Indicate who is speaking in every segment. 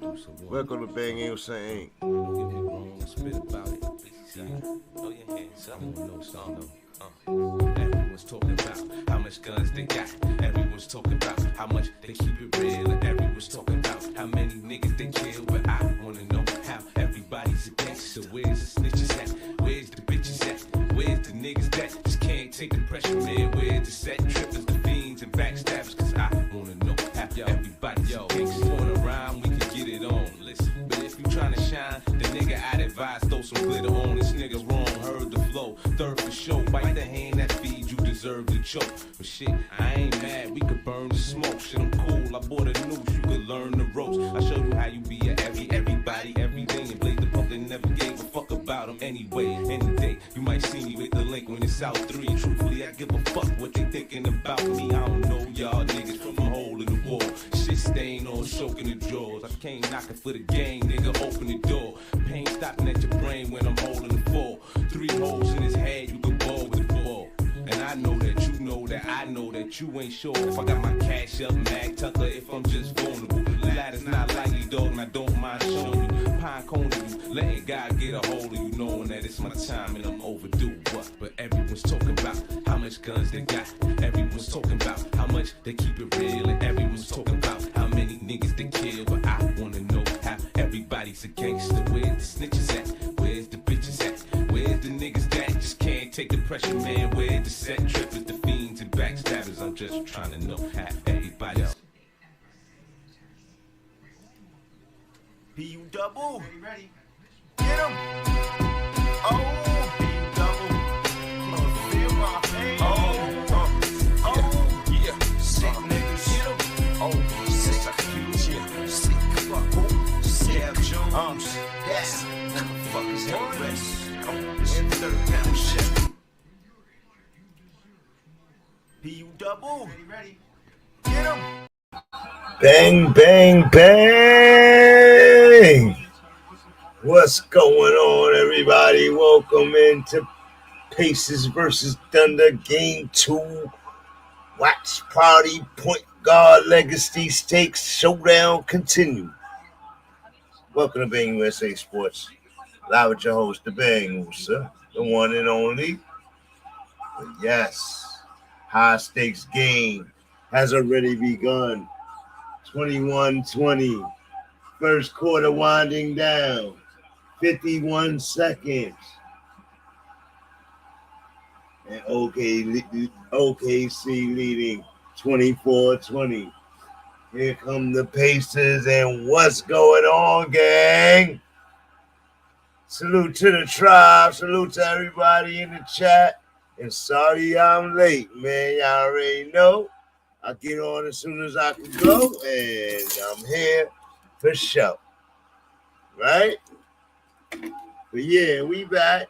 Speaker 1: Welcome to BANGUSASPORTS.
Speaker 2: Spit about it. Throw your hands up. Everyone's talking about how much guns they got. Everyone's talking about how much they keep it real. And everyone's talking about how many niggas they kill. But I wanna know how everybody's a gangster. Where's the snitches at? Where's the bitches at? Where's the niggas that just can't take the pressure, man? Where's the set trippers, the fiends, and backstabbers? Cause I wanna know how everybody's a gangster. Going around, we can get it on. Listen, but if you tryna shine, the nigga I'd advise throw some glitter on. This nigga wrong, heard the flow. Third for show, bite the hand that feeds you, deserve to choke. But shit, I ain't mad, we could burn the smoke. Shit, I'm cool, I bought a noose, you could learn the ropes. I show you how you be a everybody, every day. And blade the pump that never gave a fuck about them anyway. Any day, you might see me with the link when it's out 3. Truthfully, I give a fuck what they thinking about me. I don't know y'all niggas from a hole in the wall. Shit stain on soaking the drawers. I came knocking for the game, nigga, open the door. Pain stopping at your brain when I'm holding the fall. 3 holes in his head, you can ball with the ball. And I know that you know that I know that you ain't sure if I got my cash up, Mag Tucker, if I'm just vulnerable. The ladder's not likely, dog, and I don't mind showing you. Pine cone to you, letting God get a hold of you, knowing that it's my time and I'm overdue. But everyone's talking about how much guns they got. Everyone's talking about how much they keep it real. And everyone's talking about how many niggas they kill. But I wanna know how everybody's a gangster. Where's the snitches at? Where's the bitches at? Where's the niggas that just can't take the pressure, man? Where's the set trippers, the fiends, and backstabbers? I'm just trying to know how everybody's.
Speaker 1: PU double.
Speaker 3: Ready?
Speaker 1: Get him. Oh, PU double. Feel my pain.
Speaker 2: Yeah,
Speaker 1: Sick niggas. Get him.
Speaker 2: oh, sick, yeah, sick,
Speaker 1: Yeah, Jones.
Speaker 2: yes,
Speaker 1: Motherfuckers have rest. It's in 3rd pound shit. PU double.
Speaker 3: Ready?
Speaker 1: Get him.
Speaker 4: Bang, bang, bang! What's going on, everybody? Welcome into Pacers versus Thunder Game 2. Watch party, point guard, legacy stakes, showdown continue. Welcome to Bang USA Sports. Live with your host, the Bang, sir, the one and only. But yes, high stakes game has already begun. 21-20. First quarter winding down. 51 seconds. And OKC leading 24-20. Here come the Pacers, and what's going on, gang? Salute to the tribe. Salute to everybody in the chat. And sorry I'm late, man. Y'all already know. I'll get on as soon as I can go, and I'm here for show. Right? But yeah, we back.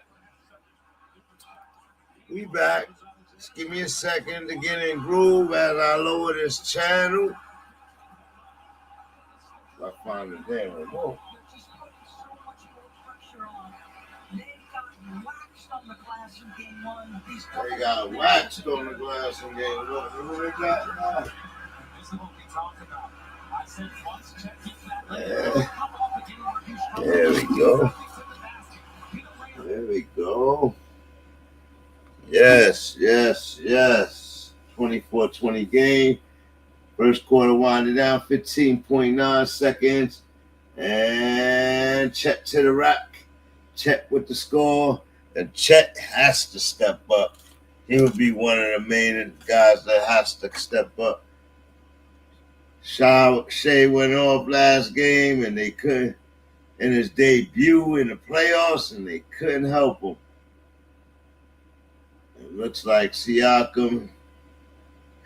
Speaker 4: We back. Just give me a second to get in groove as I lower this channel. I find the damn remote. They got waxed on the glass in game 1. Who they got now? Yeah. There we go. There we go. Yes. 24-20 game. First quarter winding down, 15.9 seconds. And Chet to the rack. Chet with the score. And Chet has to step up. He would be one of the main guys that has to step up. Shai went off last game, and they couldn't, in his debut in the playoffs, and they couldn't help him. It looks like Siakam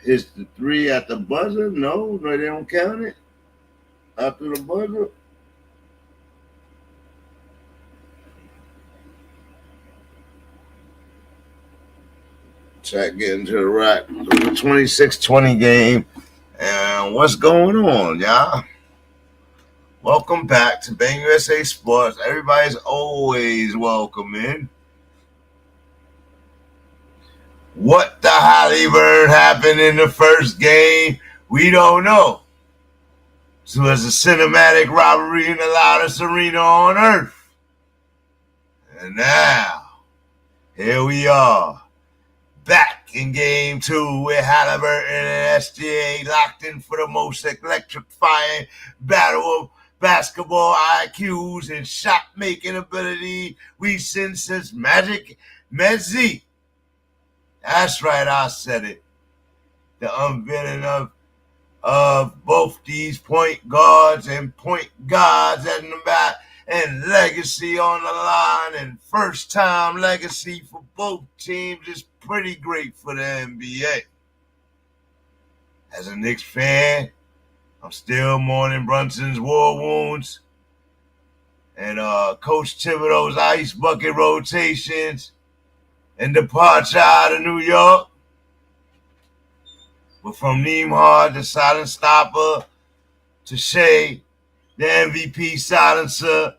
Speaker 4: hits the 3 at the buzzer. No, they don't count it after the buzzer. Chat getting to the rack. The 26-20 game. And what's going on, y'all? Welcome back to Bang USA Sports. Everybody's always welcome in. What the HALIBURN happened in the first game, we don't know. So it's a cinematic robbery in the loudest arena on earth. And now, here we are, back in game 2 with Haliburton and SGA locked in for the most electrifying battle of basketball IQs and shot-making ability we've seen since Magic met Zeke. That's right, I said it. The unveiling of both these point guards and point guards at the back, and legacy on the line, and first-time legacy for both teams is pretty great for the NBA. As a Knicks fan, I'm still mourning Brunson's war wounds and Coach Thibodeau's ice bucket rotations and departure out of New York. But from Nembhard the Silent Stopper to Shai the MVP Silencer,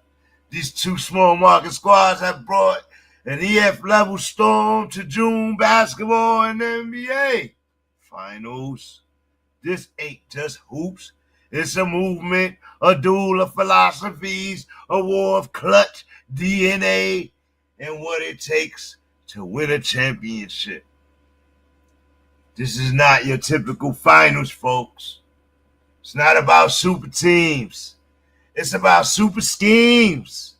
Speaker 4: these two small market squads have brought an EF-level storm to June basketball and the NBA finals. This ain't just hoops. It's a movement, a duel of philosophies, a war of clutch DNA, and what it takes to win a championship. This is not your typical finals, folks. It's not about super teams. It's about super schemes.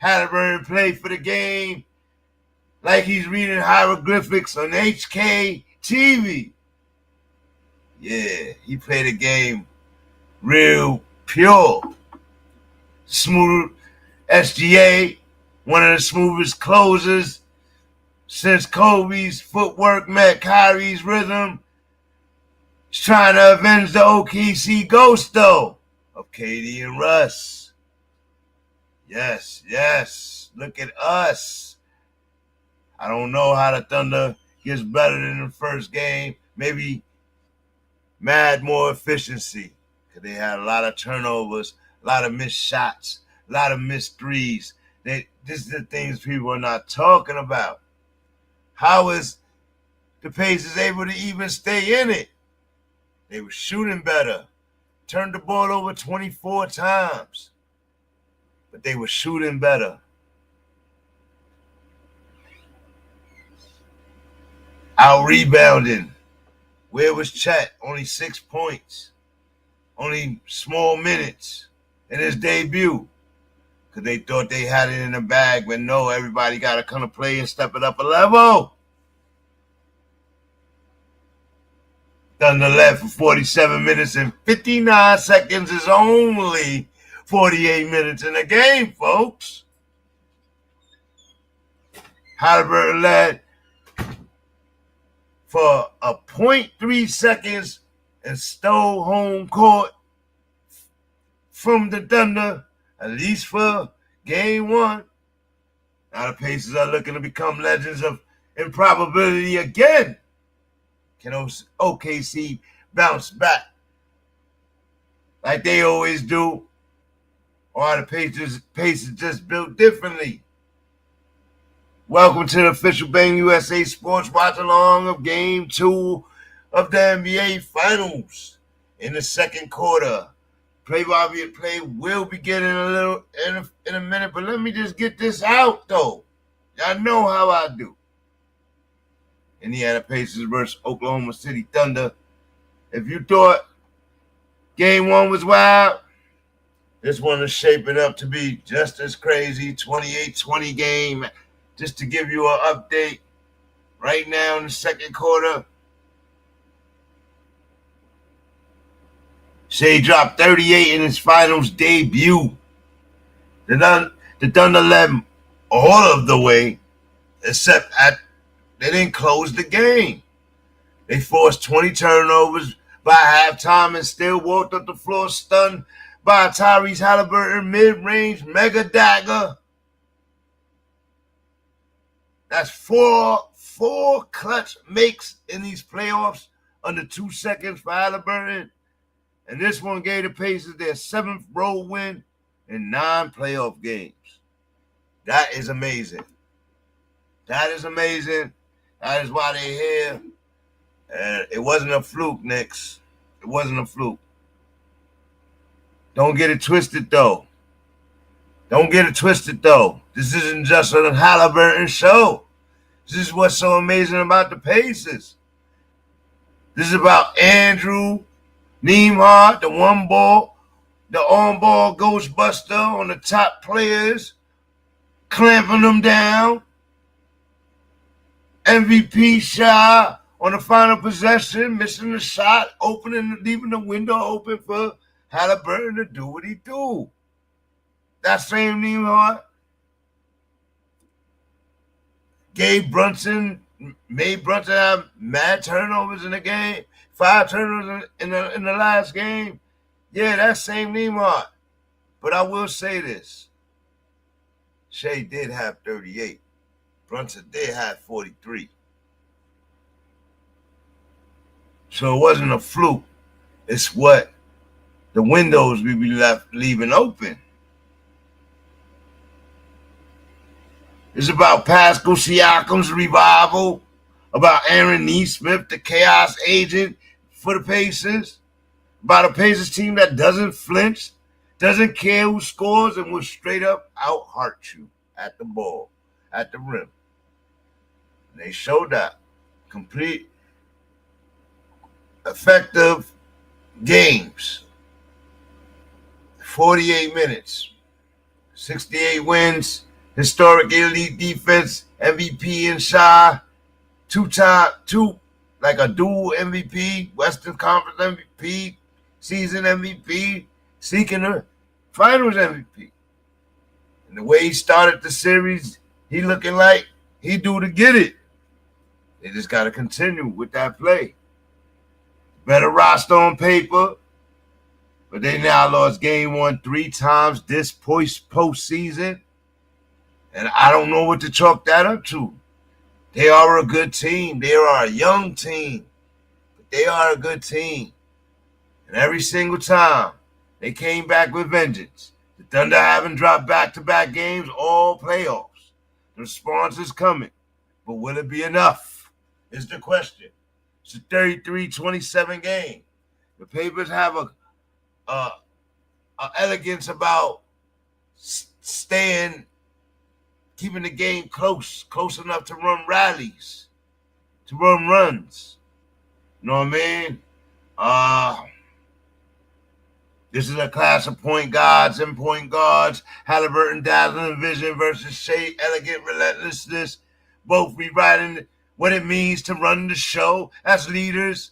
Speaker 4: Haliburton played for the game like he's reading hieroglyphics on HK TV. Yeah, he played the game real pure. Smooth SGA, one of the smoothest closers since Kobe's footwork met Kyrie's rhythm. He's trying to avenge the OKC ghost, though, of KD-Russ. Yes, look at us. I don't know how the Thunder gets better than the first game. Maybe mad more efficiency, because they had a lot of turnovers, a lot of missed shots, a lot of missed threes. This is the things people are not talking about. How is the Pacers able to even stay in it? They were shooting better, turned the ball over 24 times, but they were shooting better. Out rebounding. Where was Chet? Only 6 points. Only small minutes in his debut. Because they thought they had it in the bag, but no, everybody got to come to play and step it up a level. Thunder led for 47 minutes and 59 seconds is only 48 minutes in the game, folks. Haliburton led for a 0.3 seconds and stole home court from the Thunder, at least for game 1. Now the Pacers are looking to become legends of improbability again. Can OKC bounce back like they always do? Or are the Pacers just built differently? Welcome to the official Bang USA Sports Watch Along of Game 2 of the NBA Finals. In the second quarter, play-by-play will begin in a minute, but let me just get this out, though. Y'all know how I do. Indiana Pacers versus Oklahoma City Thunder. If you thought game 1 was wild, this one is shaping up to be just as crazy. 28-20 game. Just to give you an update, right now in the second quarter, Shai dropped 38 in his finals debut. The Thunder led all of the way, except they didn't close the game. They forced 20 turnovers by halftime and still walked up the floor stunned by Tyrese Haliburton mid-range mega dagger. That's four clutch makes in these playoffs under 2 seconds for Haliburton. And this one gave the Pacers their 7th road win in 9 playoff games. That is amazing. That is amazing. That is why they're here. And it wasn't a fluke, Knicks. It wasn't a fluke. Don't get it twisted, though. This isn't just a Haliburton show. This is what's so amazing about the Pacers. This is about Andrew, Nembhard, the on-ball ghostbuster on the top players, clamping them down. MVP Shai on the final possession, missing the shot, leaving the window open for Haliburton to do what he do. That same Nembhard made Brunson have mad turnovers in the game, 5 turnovers in the last game. Yeah, that same Nembhard. But I will say this. Shai did have 38. Brunson did have 43. So it wasn't a fluke. It's what the windows we be leaving open. It's about Pascal Siakam's revival, about Aaron Nesmith, the chaos agent for the Pacers, about a Pacers team that doesn't flinch, doesn't care who scores, and will straight up out-heart you at the ball, at the rim. And they showed that. Complete, effective games. 48 minutes, 68 wins, historic elite defense, MVP and Shai, like a dual MVP, Western Conference MVP, season MVP, seeking a finals MVP. And the way he started the series, he looking like he due to get it. They just got to continue with that play. Better roster on paper, but they now lost game 1 3 times this postseason. And I don't know what to chalk that up to. They are a good team. They are a young team. But they are a good team. And every single time, they came back with vengeance. The Thunder haven't dropped back-to-back games all playoffs. The response is coming. But will it be enough is the question. It's a 33-27 game. The Papers have a elegance about keeping the game close enough to run rallies, to run runs. You know what I mean? This is a class of point guards. Haliburton, dazzling vision versus Shai, elegant relentlessness. Both rewriting what it means to run the show as leaders.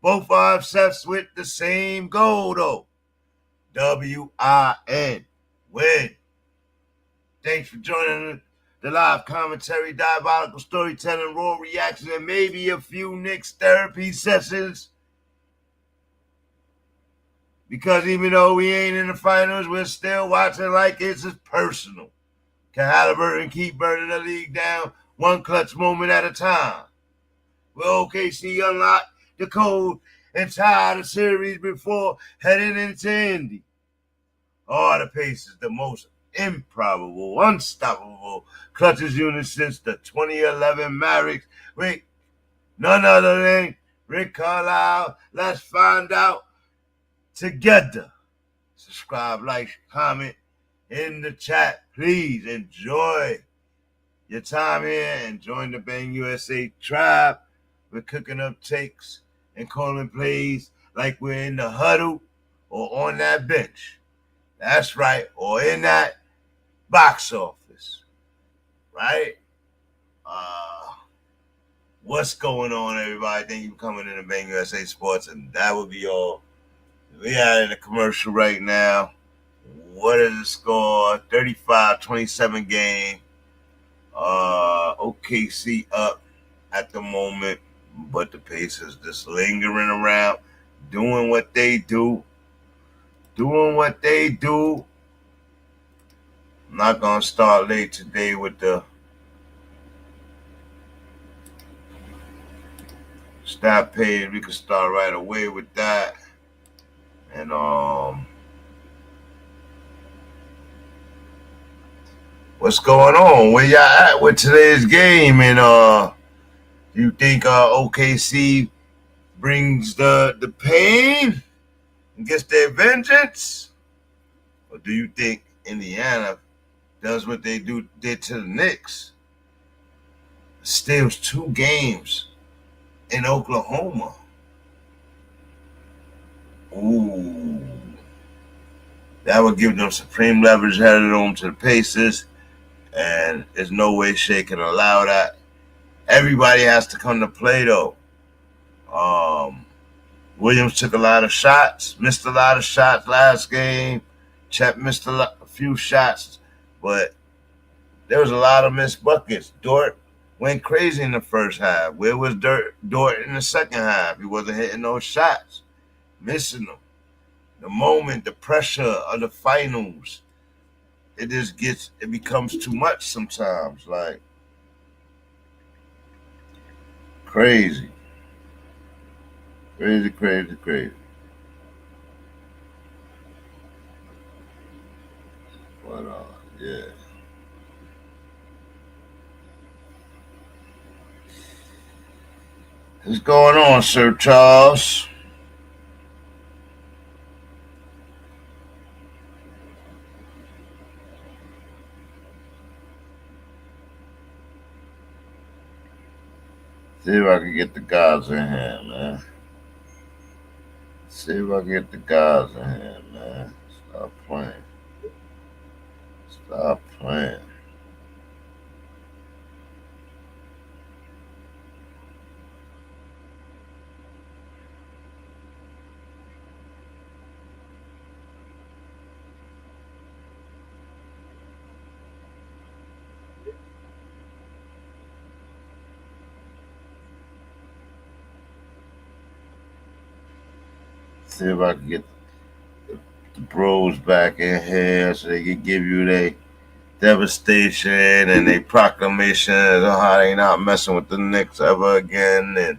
Speaker 4: Both are obsessed with the same goal, though. W-I-N. Win. Thanks for joining the live commentary, diabolical storytelling, raw reactions, and maybe a few Knicks therapy sessions. Because even though we ain't in the finals, we're still watching like it's personal. Can Haliburton keep burning the league down one clutch moment at a time? Will OKC unlock the code and tie the series before heading into Indy? Are the Pacers the most improbable, unstoppable clutches unit since the 2011 Mavericks with none other than Rick Carlisle? Let's find out together. Subscribe, like, comment in the chat. Please enjoy your time here and join the Bang USA tribe. We're cooking up takes and calling plays like we're in the huddle or on that bench. That's right, or in that box office, right? What's going on, everybody? Thank you for coming in to Bang USA Sports, and that will be all. We are in a commercial right now. What is the score? 35-27 game. OKC up at the moment, but the Pacers just lingering around, doing what they do. I'm not going to start late today with the stat page. We can start right away with that. And what's going on? Where y'all at with today's game? And you think OKC brings the pain and gets their vengeance? But do you think Indiana does what they did to the Knicks? Steals 2 games in Oklahoma. Ooh. That would give them supreme leverage headed on to the Pacers. And there's no way Shai can allow that. Everybody has to come to play, though. Williams took a lot of shots, missed a lot of shots last game. Chet missed a few shots, but there was a lot of missed buckets. Dort went crazy in the first half. Where was Dort in the second half? He wasn't hitting those shots, missing them. The moment, the pressure of the finals, it becomes too much sometimes. Like, crazy. Crazy. But, yeah. What's going on, Sir Charles? See if I can get the guys in here, man. See if I can get the guys in here, man. Stop playing. See if I can get the bros back in here so they can give you their devastation and their proclamations on how they not messing with the Knicks ever again and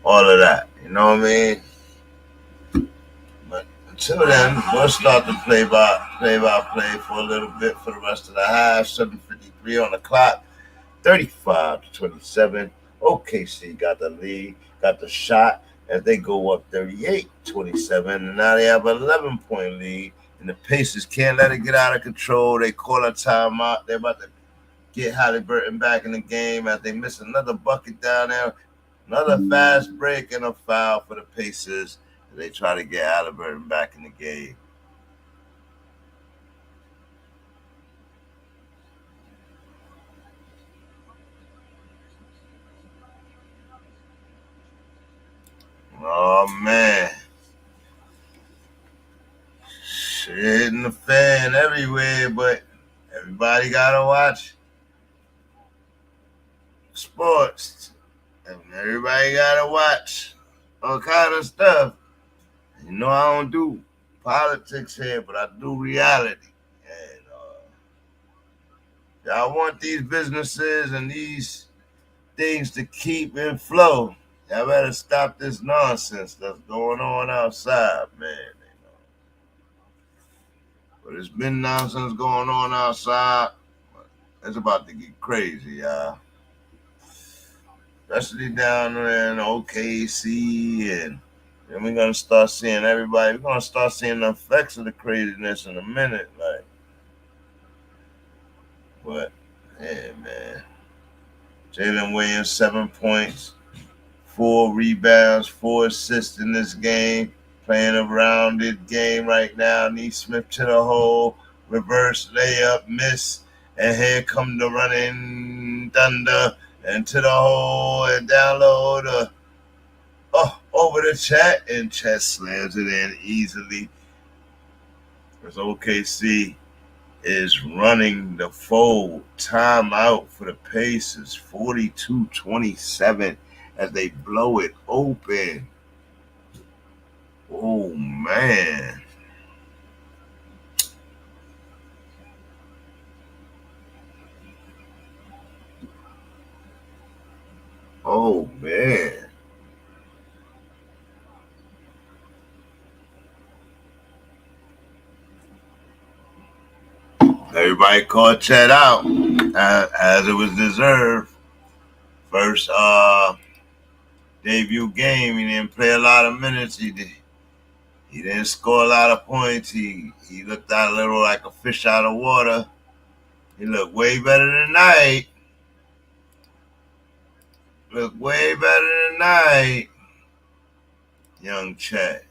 Speaker 4: all of that. You know what I mean? But until then, we'll start the play-by-play for a little bit for the rest of the half. 7:53 on the clock. 35-27. OKC got the lead, got the shot. As they go up 38-27, and now they have an 11-point lead, and the Pacers can't let it get out of control. They call a timeout. They're about to get Haliburton back in the game as they miss another bucket down there, another fast break and a foul for the Pacers. They try to get Haliburton back in the game. Oh, man. Shit hitting the fan everywhere, but everybody got to watch sports. Everybody got to watch all kind of stuff. You know, I don't do politics here, but I do reality. And y'all want these businesses and these things to keep in flow. Y'all better stop this nonsense that's going on outside, man. You know. But it's been nonsense going on outside. It's about to get crazy, y'all. Especially down there in OKC, and then we're gonna start seeing everybody. We're gonna start seeing the effects of the craziness in a minute, like. But yeah, man. Jalen Williams, 7 points. 4 rebounds, 4 assists in this game. Playing a rounded game right now. Neesmith to the hole. Reverse layup, miss. And here come the running Thunder. And to the hole and down low over the Chet. And Chet slams it in easily. As OKC is running the full timeout for the Pacers. 42-27. As they blow it open. Oh, man. Oh, man. Everybody called Chet out as it was deserved. First debut game, he didn't play a lot of minutes. He He didn't score a lot of points. He looked out a little like a fish out of water. He looked way better tonight. Young Chet.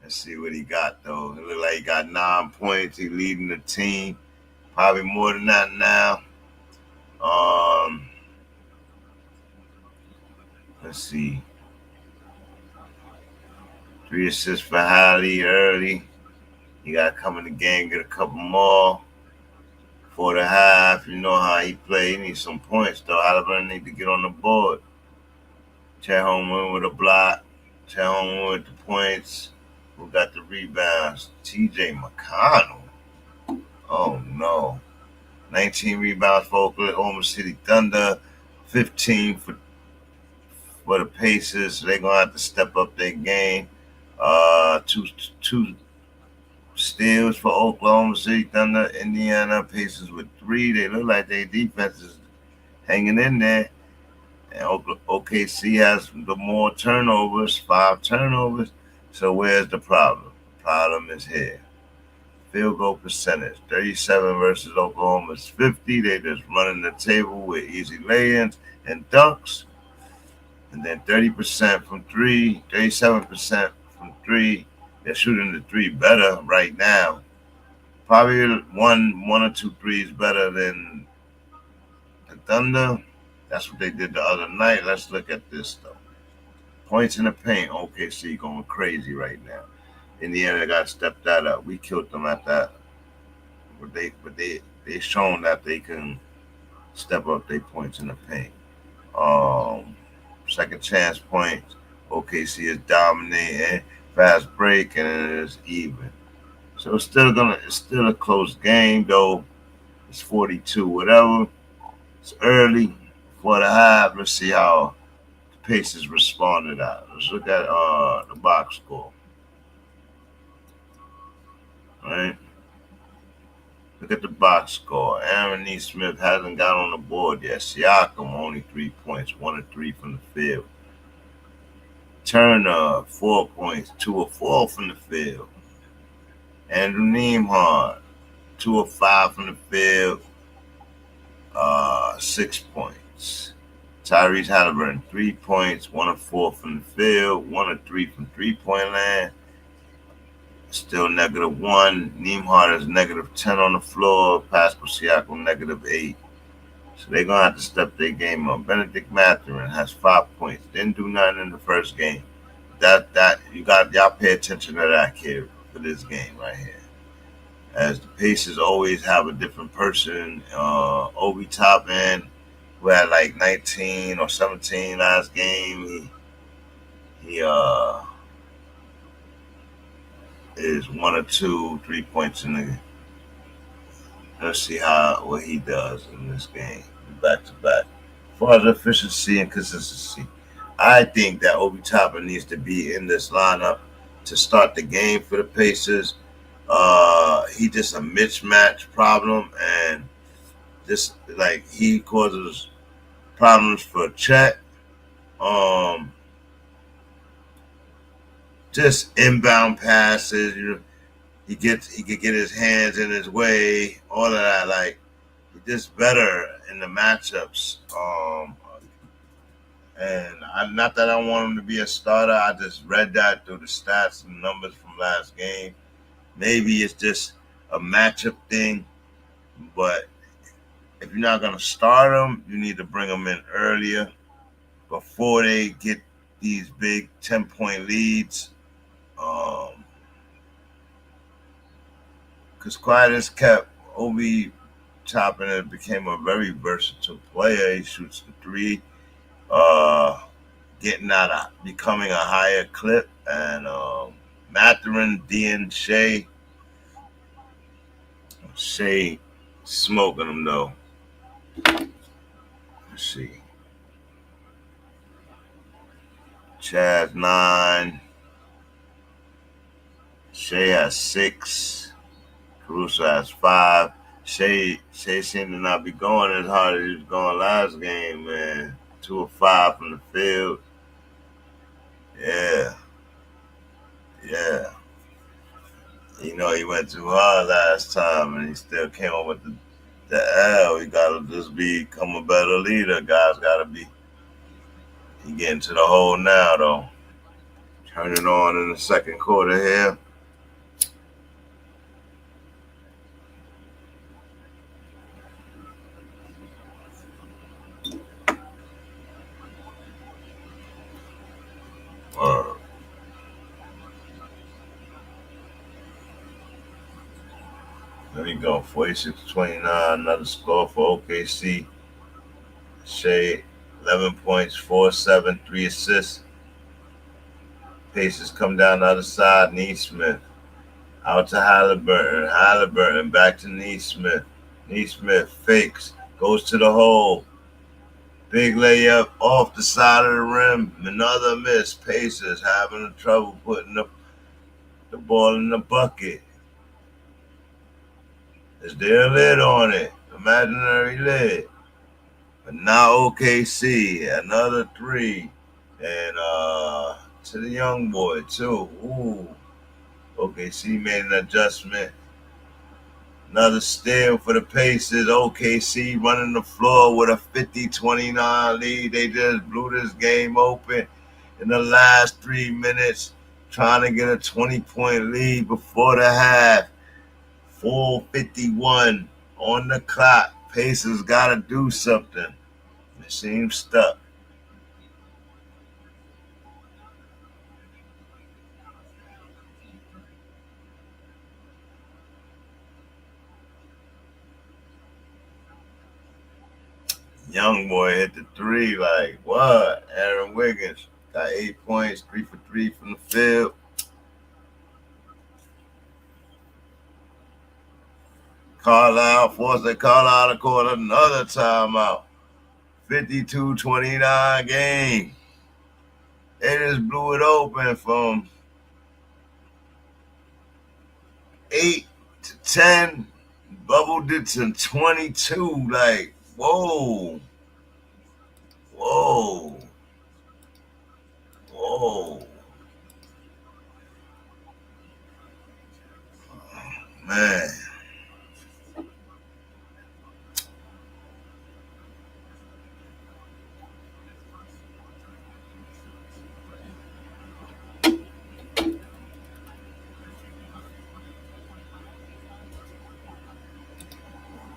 Speaker 4: Let's see what he got, though. It looked like he got 9 points. He leading the team. Probably more than that now. Let's see. 3 assists for Hali early. He got to come in the game, get a couple more. 4.5. You know how he play. He needs some points, though. HALIBURN need to get on the board. Chet Holmgren with a block. Chet Holmgren with the points. Who got the rebounds? TJ McConnell. Oh, no. 19 rebounds for Oklahoma City Thunder. 15 for the Pacers. They're going to have to step up their game. Two steals for Oklahoma City Thunder. Indiana Pacers with 3. They look like their defense is hanging in there. And OKC has the more turnovers, 5 turnovers. So where's the problem? The problem is here. Field goal percentage, 37 versus Oklahoma's 50. They just running the table with easy lay-ins and dunks. And then 30% from 3, 37% from 3. They're shooting the 3 better right now. Probably one or two threes better than the Thunder. That's what they did the other night. Let's look at this, though. Points in the paint, OKC going crazy right now. Indiana got to step that up. We killed them at that. But they shown that they can step up their points in the paint. Second chance points, OKC is dominating. Fast break, and it is even. So it's still a close game, though. It's 42, whatever. It's early, 4.5. Let's see how the Pacers responded out. Let's look at the box score. All right. Look at the box score. Aaron Nesmith hasn't got on the board yet. Siakam only 3 points, 1 of 3 from the field. Turner 4 points, 2 of 4 from the field. Andrew Nembhard 2 of 5 from the field, 6 points. Tyrese Haliburton 3 points, 1 of 4 from the field, 1 of 3 from 3-point land. Still -1. Nembhard is -10 on the floor. Pascal Siakam -8. So they're gonna have to step their game up. Benedict Mathurin has 5 points. Didn't do nothing in the first game. That y'all pay attention to that kid for this game right here. As the Pacers always have a different person. Obi Toppin, who had like 19 or 17 last game. He is 1 or 2 3 points in the game. Let's see what he does in this game, back to back. As far as efficiency and consistency, I think that Obi Toppin needs to be in this lineup to start the game for the Pacers. He just a mismatch problem, and just like he causes problems for Chet. Just inbound passes, he could get his hands in his way, all of that. Like, he's just better in the matchups. And not that I want him to be a starter. I just read that through the stats and numbers from last game. Maybe it's just a matchup thing, but if you're not gonna start him, you need to bring him in earlier before they get these big 10-point leads. Because quiet as kept, Obi Toppin became a very versatile player. He shoots the 3, becoming a higher clip. And Mathurin, Dean, Shai smoking him, though. Let's see. Chaz 9. Shai has 6. Caruso has 5. Shai seemed to not be going as hard as he was going last game, man. 2 of 5 from the field. Yeah. Yeah. You know, he went too hard last time and he still came up with the L. You gotta just become a better leader. Guys gotta be. He getting to the hole now, though. Turning on in the second quarter here. There we go. 46-29. Another score for OKC. Shai, 11 points, 4-7, 3 assists. Pacers come down the other side. Neesmith out to Haliburton. Haliburton back to Neesmith. Neesmith fakes, goes to the hole. Big layup off the side of the rim. Another miss. Pacers having trouble putting the ball in the bucket. Is there a lid on it? Imaginary lid. But now OKC, another three. And to the young boy, too. Ooh. OKC made an adjustment. Another steal for the Pacers. OKC running the floor with a 50-29 lead. They just blew this game open in the last 3 minutes, trying to get a 20-point lead before the half. 4:51 on the clock. Pacers got to do something. It seems stuck. Young boy hit the three like, what? Aaron Wiggins got 8 points, 3 for 3 from the field. Carlisle forced a Carlisle to call another timeout. 52-29 game. They just blew it open from 8 to 10, bubbled it to 22. Like, whoa. Whoa. Whoa. Oh, man.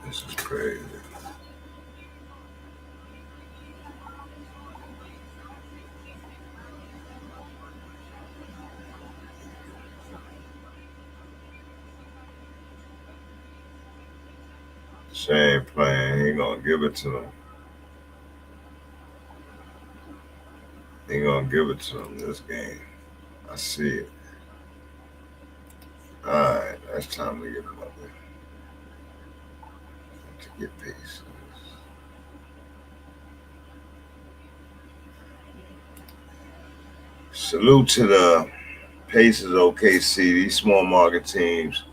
Speaker 4: This is crazy. Shai ain't playing. He gonna give it to him. He gonna give it to him this game. I see it. All right, that's time to get him up there. To get Pacers. Salute to the Pacers, OKC, these small market teams.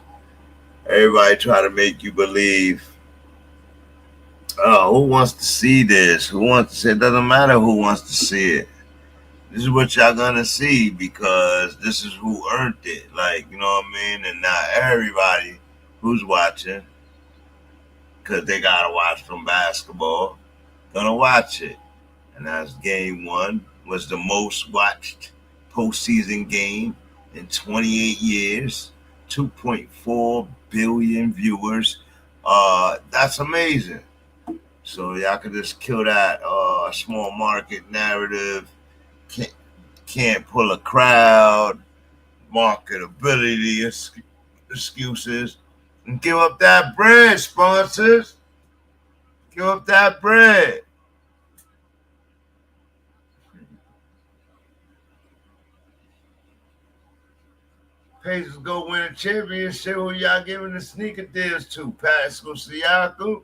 Speaker 4: Everybody try to make you believe, oh, who wants to see this? Who wants to see it? It doesn't matter who wants to see it. This is what y'all gonna see because this is who earned it. Like, you know what I mean? And not everybody who's watching, because they gotta watch from basketball, gonna watch it. And that's game one, was the most watched postseason game in 28 years. 2.4 billion viewers. That's amazing. So y'all could just kill that small market narrative. Can't pull a crowd, marketability excuses, and give up that bread, sponsors. Give up that bread. Pacers go win a championship. Who y'all giving the sneaker deals to? Pascal Siakam.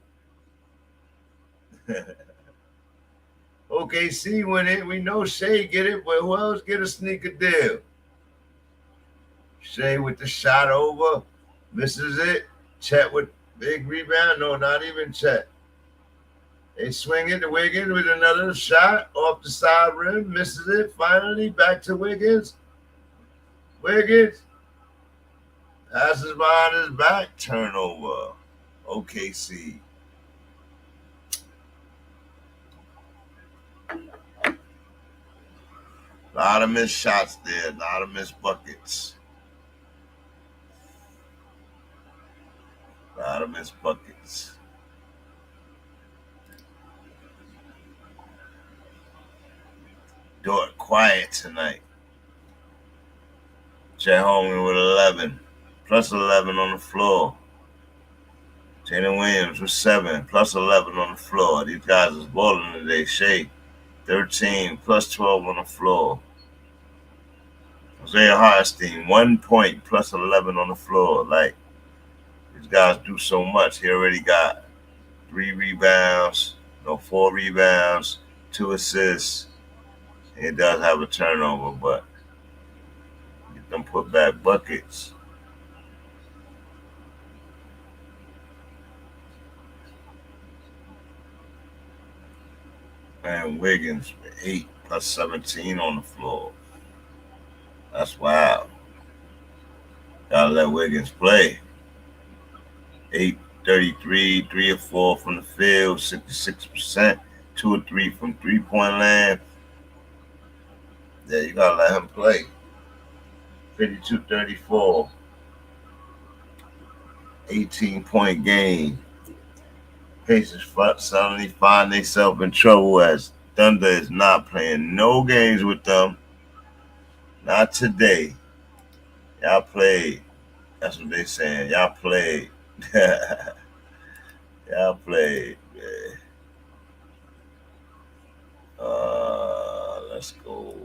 Speaker 4: OKC win it. We know Shai get it, but who else get a sneaker deal? Shai with the shot over. Misses it. Chet with big rebound. No, not even Chet. They swing it to Wiggins with another shot off the side rim. Misses it. Finally, back to Wiggins. Wiggins passes behind his back. Turnover. OKC. A lot of missed shots there. A lot of missed buckets. A lot of missed buckets. Dort quiet tonight. Chet Holmgren with 11. Plus 11 on the floor. Jalen Williams with 7. Plus 11 on the floor. These guys is balling today. Shai, 13. Plus 12 on the floor. Isaiah Hartenstein, 1 point. Plus 11 on the floor. Like, these guys do so much. He already got 3 rebounds. 4 rebounds. 2 assists. He does have a turnover, but get them put back buckets. And Wiggins with 8 plus 17 on the floor. That's wild. Gotta let Wiggins play. 8, 33, 3 or 4 from the field, 66%, 2 or 3 from 3-point land. Yeah, you gotta let him play. 52-34. 18-point game. Pacers suddenly find themselves in trouble as Thunder is not playing no games with them. Not today. Y'all played. That's what they saying. Y'all played. Y'all played. Man. Let's go.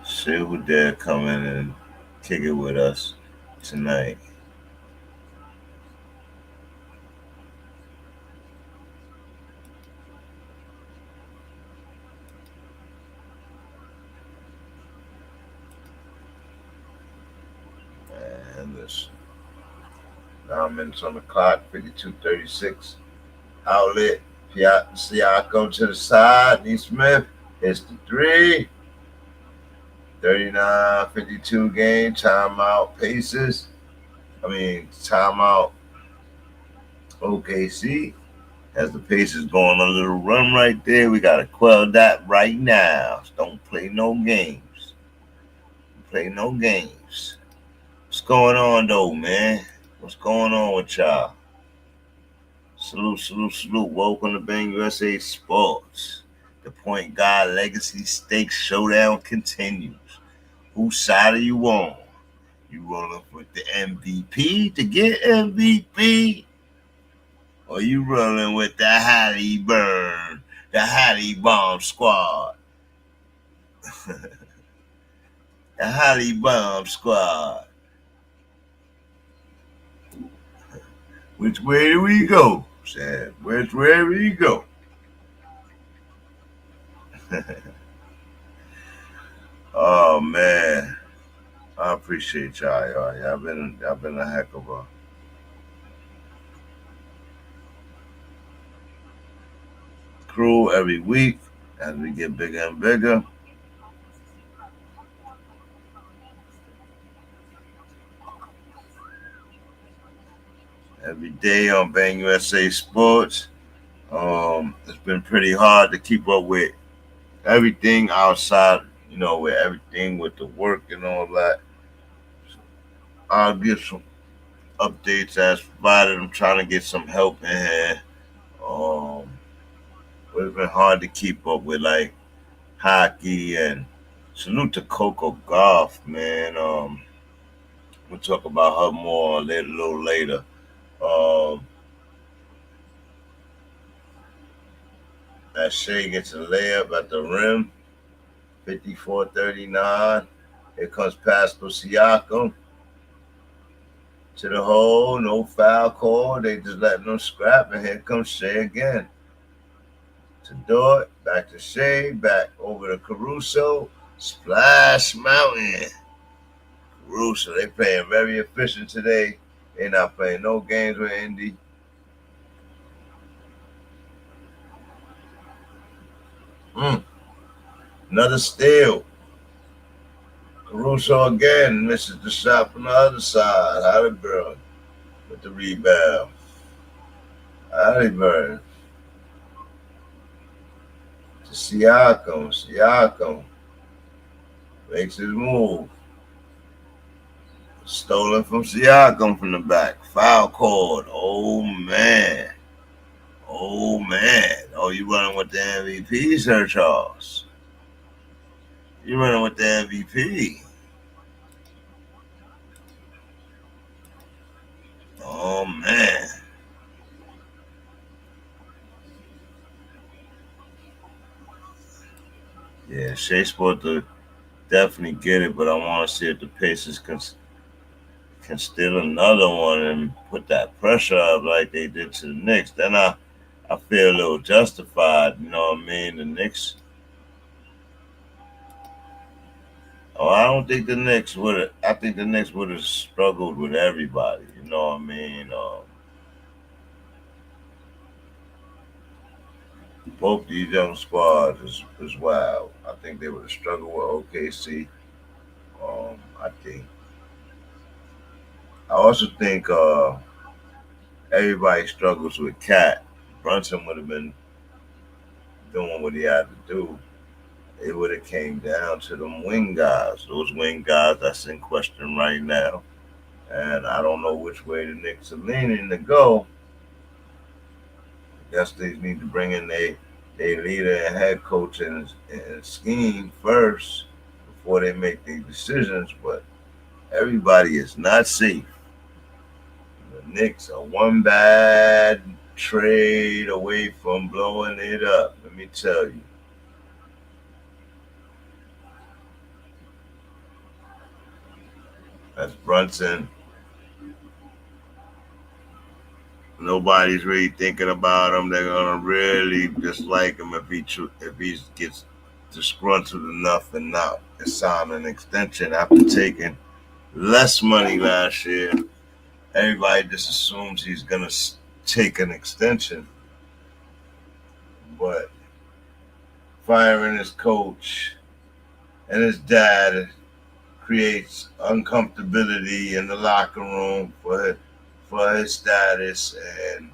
Speaker 4: See who dare come in and kick it with us tonight. And this 9 minutes on the clock, 52-36. Outlet. Siakam to the side. Neesmith hits the 3. 39-52 game. Timeout Pacers. Timeout OKC. As the Pacers go on a little run right there, we got to quell that right now. Don't play no games. Play no games. What's going on, though, man? What's going on with y'all? Salute. Welcome to BANGUSA Sports. The Point Guard Legacy Stakes Showdown continues. Whose side are you on? You rolling with the MVP to get MVP? Or you rolling with the HALIBURN, the HALIBURN squad? The HALIBURN squad. Which way do we go, Sam? Which way do we go? Oh man, I appreciate y'all. Y'all been a heck of a crew every week as we get bigger and bigger. Every day on BANGUSA Sports. It's been pretty hard to keep up with everything outside, with everything with the work and all that. So I'll give some updates as provided. I'm trying to get some help in here. But it's been hard to keep up with like hockey and salute to Coco Golf, man. We'll talk about her more a little later. That Shai gets a layup at the rim, 54-39. Here comes Pascal Siakam to the hole, no foul call. They just letting them scrap, and here comes Shai again. To Dort, back to Shai, back over to Caruso, Splash Mountain. Caruso, they playing very efficient today. They're not playing no games with Indy. Another steal. Caruso again misses the shot from the other side. Haliburton with the rebound. Haliburton to Siakam. Siakam makes his move. Stolen from Siakam from the back. Foul called. Oh, man. Oh, man. Oh, you running with the MVP, Sir Charles. You running with the MVP. Oh, man. Yeah, Shai's supposed to definitely get it, but I want to see if the Pacers can steal another one and put that pressure up like they did to the Knicks. Then I feel a little justified, you know what I mean? The Knicks. Oh, I don't think the Knicks would have. I think the Knicks would have struggled with everybody, you know what I mean? Both these young squads is wild. I think they would have struggled with OKC. I also think everybody struggles with Cat. Brunson would have been doing what he had to do. It would have came down to them wing guys. Those wing guys that's in question right now. And I don't know which way the Knicks are leaning to go. I guess they need to bring in their leader and head coach and scheme first before they make their decisions. But everybody is not safe. The Knicks are one bad trade away from blowing it up. Let me tell you. That's Brunson. Nobody's really thinking about him. They're gonna really dislike him if he gets disgruntled enough and not sign an extension after taking less money last year. Everybody just assumes he's gonna take an extension, but firing his coach and his dad creates uncomfortability in the locker room for his status, and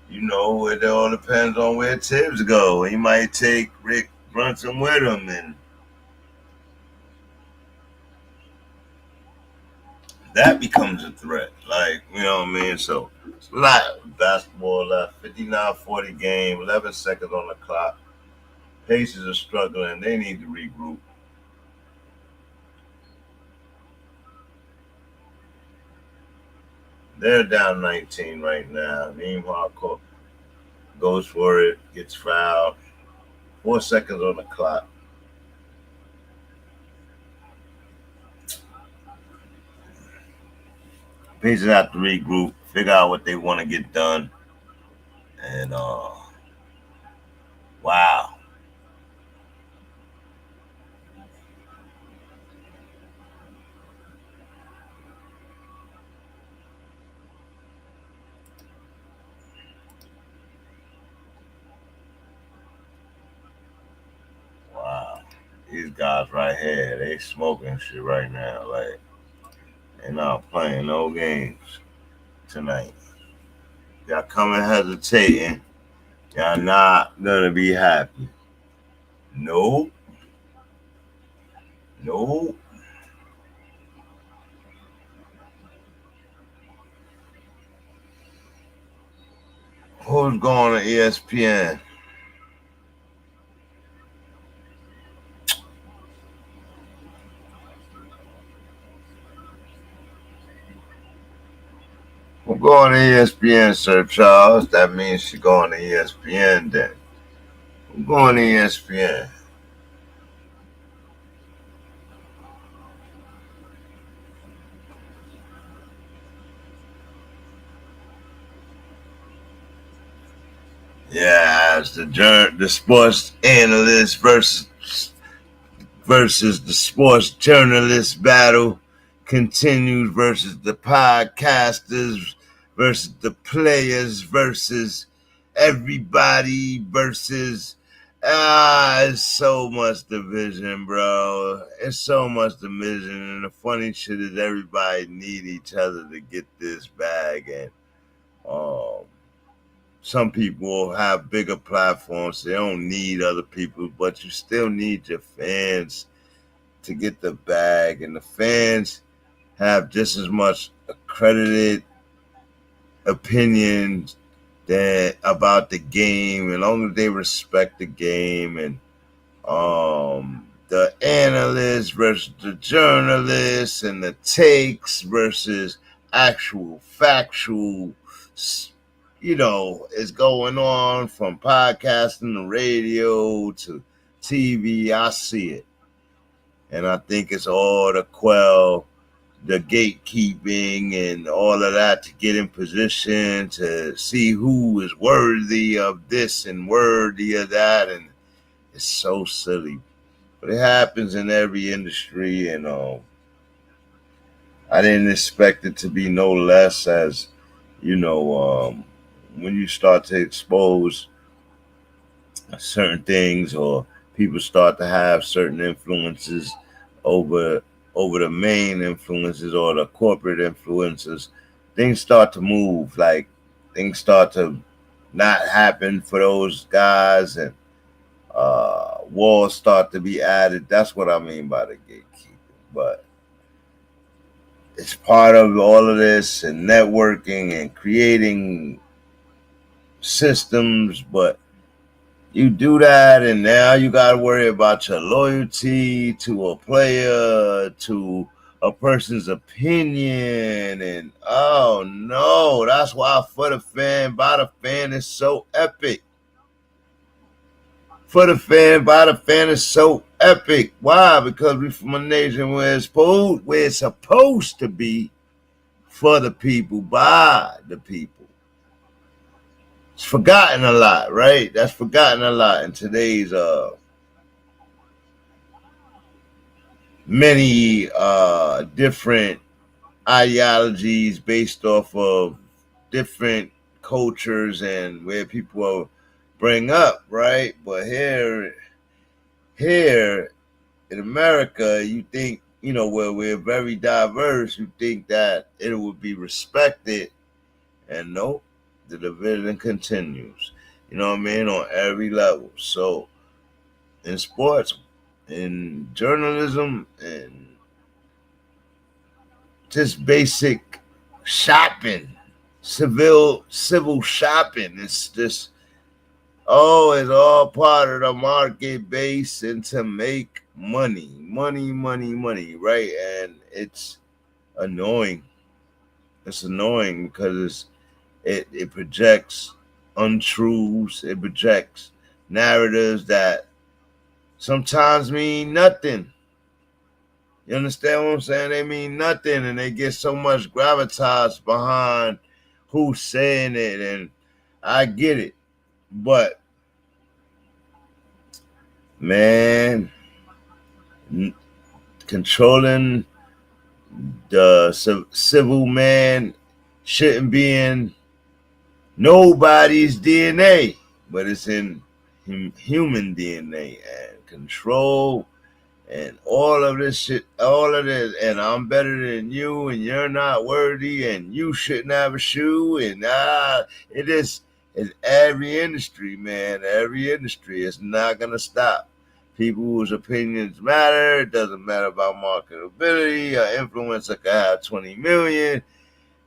Speaker 4: you know it all depends on where Thibs go. He might take Rick Brunson with him, and that becomes a threat. Like, you know what I mean? So it's a lot of basketball left. 59-40 game, 11 seconds on the clock. Pacers are struggling. They need to regroup. They're down 19 right now. Nembhard goes for it, gets fouled. 4 seconds on the clock. Pacers have to regroup, figure out what they want to get done. And, wow. These guys right here, they smoking shit right now. Like, they're not playing no games tonight. Y'all coming hesitating. Y'all not gonna be happy. Nope. Nope. Who's going to ESPN? We're going to ESPN, Sir Charles. That means she's going to ESPN then. I'm going to ESPN. Yeah, it's the sports analyst versus the sports journalist battle continues versus the podcasters versus the players versus everybody versus It's so much division, bro. It's so much division, and the funny shit is everybody need each other to get this bag, and some people have bigger platforms. They don't need other people, but you still need your fans to get the bag, and the fans have just as much accredited opinions about the game, as long as they respect the game, and the analysts versus the journalists, and the takes versus actual factual, is going on from podcasting to radio to TV. I see it, and I think it's all to quell the gatekeeping and all of that to get in position to see who is worthy of this and worthy of that, and it's so silly. But it happens in every industry, and I didn't expect it to be no less, as when you start to expose certain things, or people start to have certain influences over the main influences or the corporate influences, things start to move. Like, things start to not happen for those guys, and walls start to be added. That's what I mean by the gatekeeping. But it's part of all of this, and networking and creating systems. But you do that, and now you got to worry about your loyalty to a player, to a person's opinion, and oh no, that's why For the Fan, By the Fan is so epic. For the Fan, By the Fan is so epic. Why? Because we're from a nation where it's supposed to be for the people, by the people. It's forgotten a lot, right? That's forgotten a lot in today's many different ideologies based off of different cultures and where people bring up, right? But here in America, you think, where we're very diverse, you think that it would be respected, and nope. The division continues, on every level. So in sports, in journalism, and just basic shopping, civil shopping, it's just, it's all part of the market base, and to make money, right? And it's annoying. It's annoying because it projects untruths. It projects narratives that sometimes mean nothing. You understand what I'm saying? They mean nothing, and they get so much gravitas behind who's saying it, and I get it. But, man, controlling the civil man shouldn't be in nobody's DNA, but it's in human DNA, and control and all of this shit, all of this, and I'm better than you, and you're not worthy, and you shouldn't have a shoe, and it is in every industry, man. Every industry is not gonna stop. People whose opinions matter. It doesn't matter about marketability. An influencer can have 20 million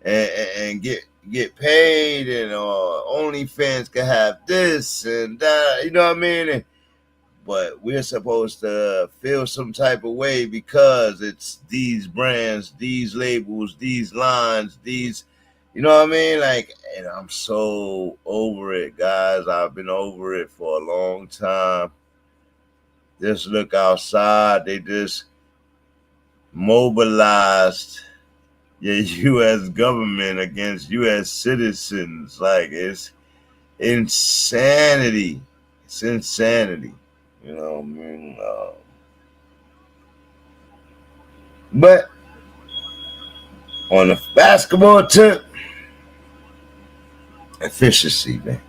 Speaker 4: and get paid, and OnlyFans can have this and that, you know what I mean? But we're supposed to feel some type of way because it's these brands, these labels, these lines, these, you know what I mean? Like, and I'm so over it, guys. I've been over it for a long time. Just look outside. They just mobilized the U.S. government against U.S. citizens. Like, it's insanity. It's insanity. You know what I mean? But on the basketball tip, efficiency, man.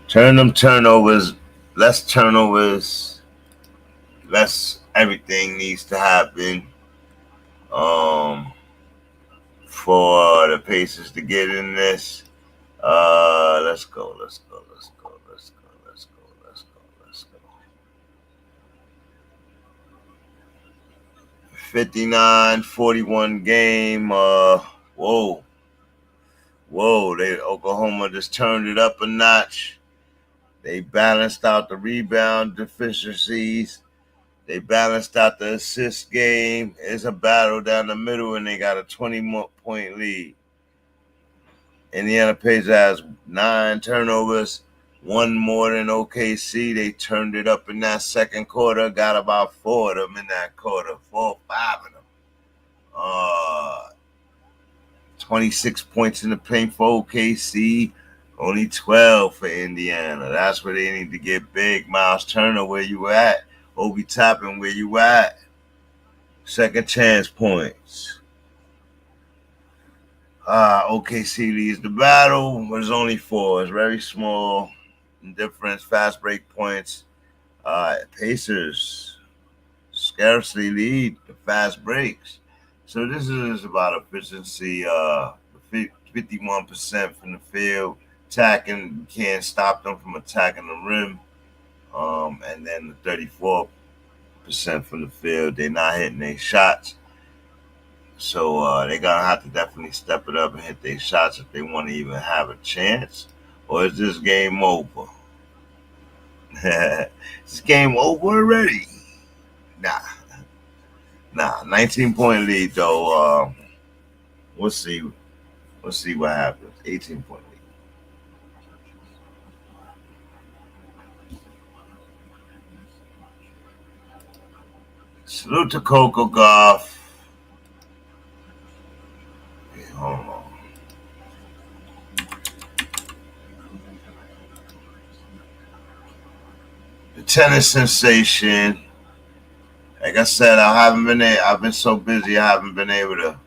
Speaker 4: Turn them turnovers less turnovers, less everything needs to happen for the Pacers to get in this. Let's go. 59-41 game. Whoa. Oklahoma just turned it up a notch. They balanced out the rebound deficiencies. They balanced out the assist game. It's a battle down the middle, and they got a 20-point lead. Indiana Pacers has 9 turnovers, one more than OKC. They turned it up in that second quarter, got about 4 of them in that quarter, 4 or 5 of them. 26 points in the paint for OKC, only 12 for Indiana. That's where they need to get big. Miles Turner, where you at? Obi Toppin, where you at? Second chance points. OKC leads the battle, but it's only 4. It's very small difference. Fast break points. Pacers scarcely lead the fast breaks. So this is about efficiency. 51% from the field. Attacking, you can't stop them from attacking the rim. And then the 34% from the field, they're not hitting their shots. So they're going to have to definitely step it up and hit their shots if they want to even have a chance. Or is this game over? Is game over already? Nah. 19-point lead, though. We'll see. We'll see what happens. 18-point lead. Salute to Coco Gauff. Okay, hold on. The tennis sensation. Like I said, I've been so busy, I haven't been able to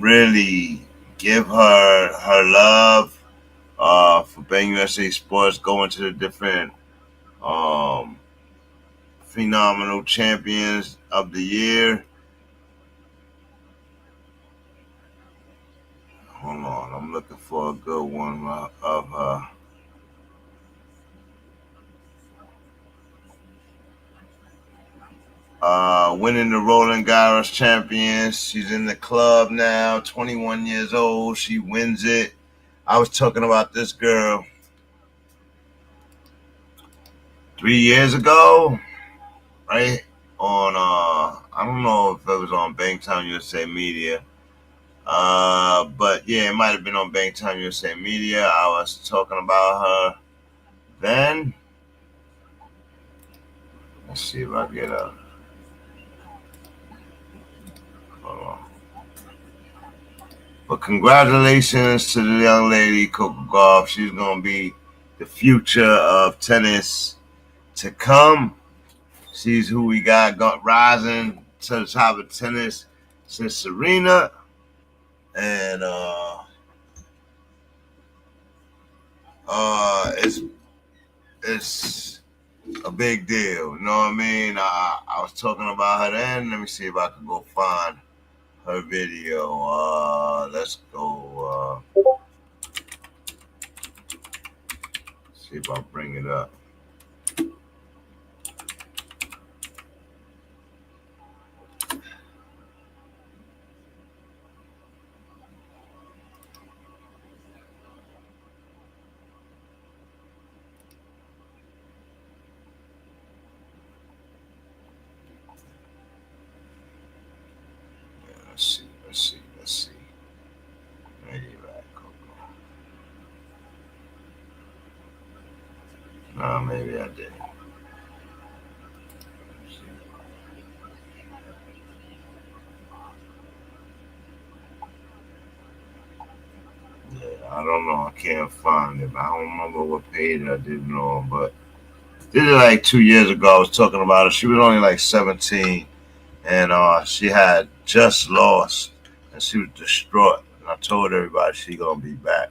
Speaker 4: really give her love for BANGUSASPORTS, going to the different phenomenal champions of the year. Hold on, I'm looking for a good one of her. Winning the Roland Garros Champions. She's in the club now, 21 years old. She wins it. I was talking about this girl 3 years ago, right? On, I don't know if it was on Bangtown USA Media. But yeah, it might have been on Bangtown USA Media. I was talking about her then. Let's see if I get her. But congratulations to the young lady, Coco Gauff. She's going to be the future of tennis to come. She's who we got rising to the top of tennis since Serena. And it's a big deal. You know what I mean? I was talking about her then. Let me see if I can go find her video. Let's go. See if I bring it up. Let's see. Where you at, Coco? No, maybe I didn't. Yeah, I don't know. I can't find it. I don't remember what page I did it on, but this is like 2 years ago. I was talking about her. She was only like 17. And she had just lost, and she was distraught. And I told everybody she gonna be back.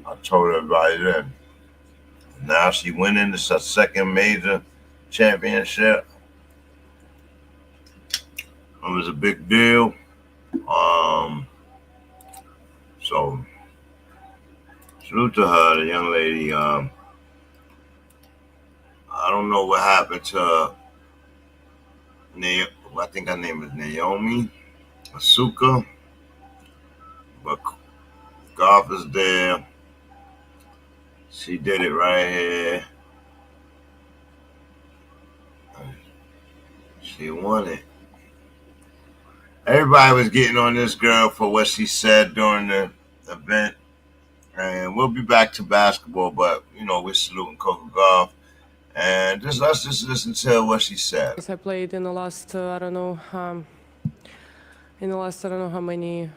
Speaker 4: I told everybody that. Now she winning. It's her second major championship. It was a big deal. So salute to her, the young lady. I don't know what happened to I think her name is Naomi Asuka, but golf is there. She did it right here. She won it. Everybody was getting on this girl for what she said during the event. And we'll be back to basketball, but we're saluting Coco Golf. And let's just listen to what she said.
Speaker 3: I played in the last I don't know how many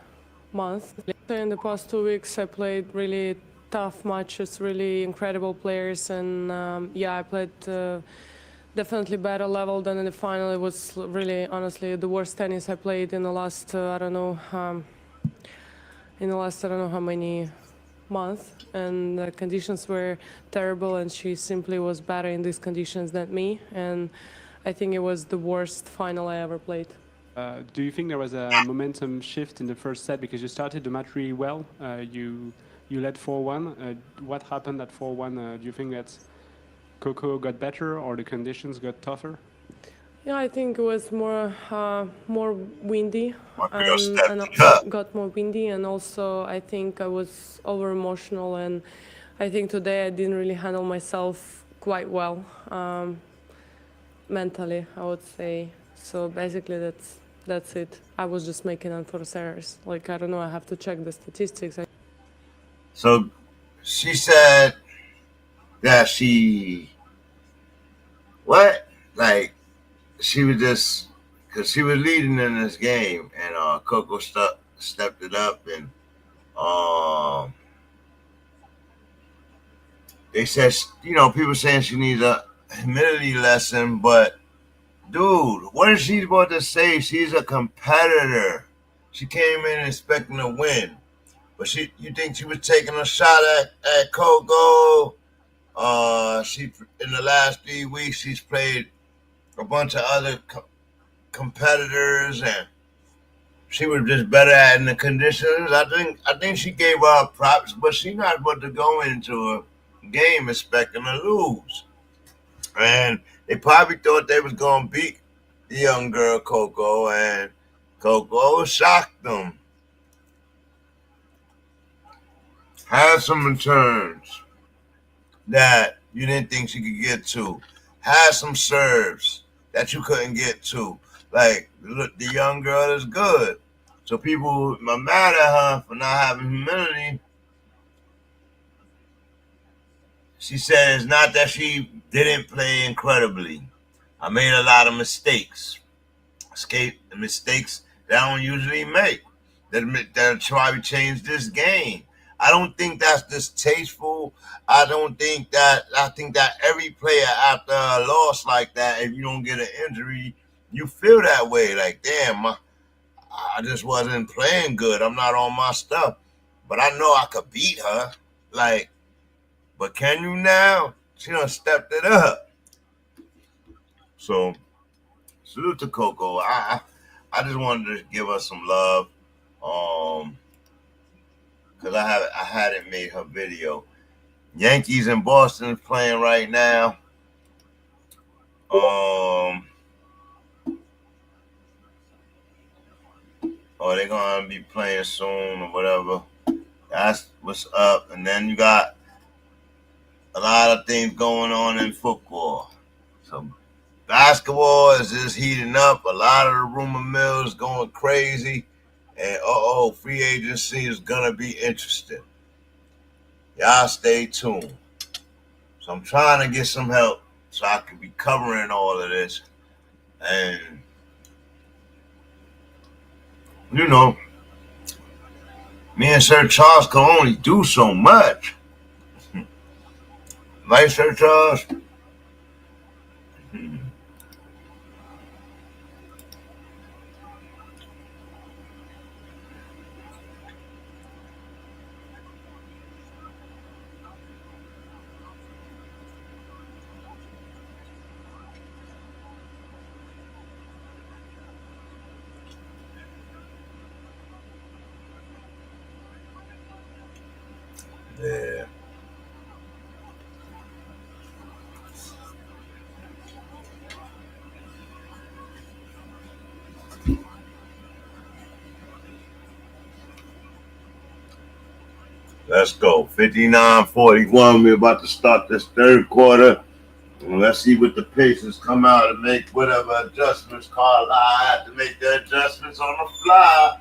Speaker 3: months. In the past 2 weeks, I played really tough matches, really incredible players, and I played definitely better level than in the final. It was really, honestly, the worst tennis I played in the last I don't know how many months, and the conditions were terrible, and she simply was better in these conditions than me, and I think it was the worst final I ever played.
Speaker 5: Do you think there was a momentum shift in the first set because you started the match really well? You led 4-1. What happened at 4-1? Do you think that Coco got better or the conditions got tougher?
Speaker 3: Yeah, I think it was more windy, and got more windy, and also I think I was over emotional, and I think today I didn't really handle myself quite well mentally, I would say. So basically that's it. I was just making unforced errors. Like, I don't know, I have to check the statistics.
Speaker 4: So she said that she she was just, because she was leading in this game, and Coco stepped it up, and they said, people saying she needs a humility lesson, but dude, what is she about to say? She's a competitor. She came in expecting to win, but you think she was taking a shot at Coco? She, in the last 3 weeks, she's played a bunch of other competitors, and she was just better at in the conditions. I think she gave her props, but she's not about to go into a game expecting to lose. And they probably thought they was gonna beat the young girl Coco, and Coco shocked them. Had some returns that you didn't think she could get to. Had some serves that you couldn't get to. Like, look, the young girl is good. So people are mad at her for not having humility. She said it's not that she didn't play incredibly. I made a lot of mistakes. Mistakes that I don't usually make. That'll try to change this game. I don't think that's distasteful. I think that every player after a loss like that, if you don't get an injury, you feel that way. Like, damn, I just wasn't playing good. I'm not on my stuff. But I know I could beat her. Like, but can you now? She done stepped it up. So, salute to Coco. I just wanted to give her some love. Because I hadn't made her video. Yankees in Boston playing right now. Or they're gonna be playing soon or whatever. That's what's up. And then you got a lot of things going on in football. So basketball is just heating up. A lot of the rumor mills going crazy. And free agency is gonna be interesting. Y'all stay tuned. So I'm trying to get some help so I can be covering all of this. And me and Sir Charles can only do so much. Right, Sir Charles? Yeah. Let's go. 59-41. We're about to start this third quarter. And let's see what the Pacers come out and make whatever adjustments. Carlisle had to make the adjustments on the fly.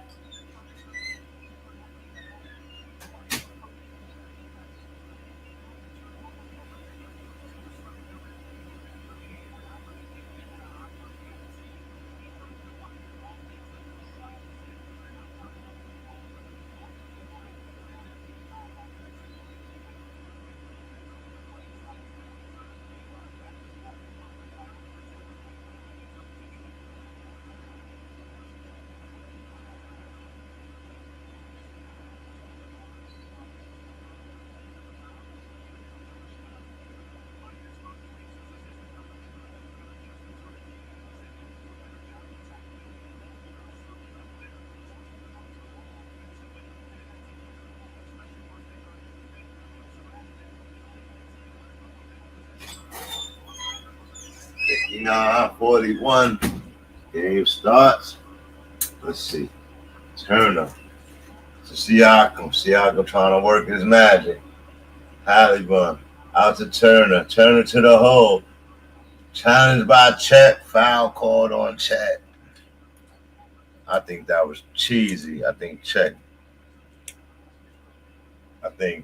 Speaker 4: Nah, 41. Game starts. Let's see. Turner to Siakam. Siakam trying to work his magic. Haliburton out to Turner. Turner to the hole. Challenged by Chet. Foul called on Chet. I think that was cheesy. I think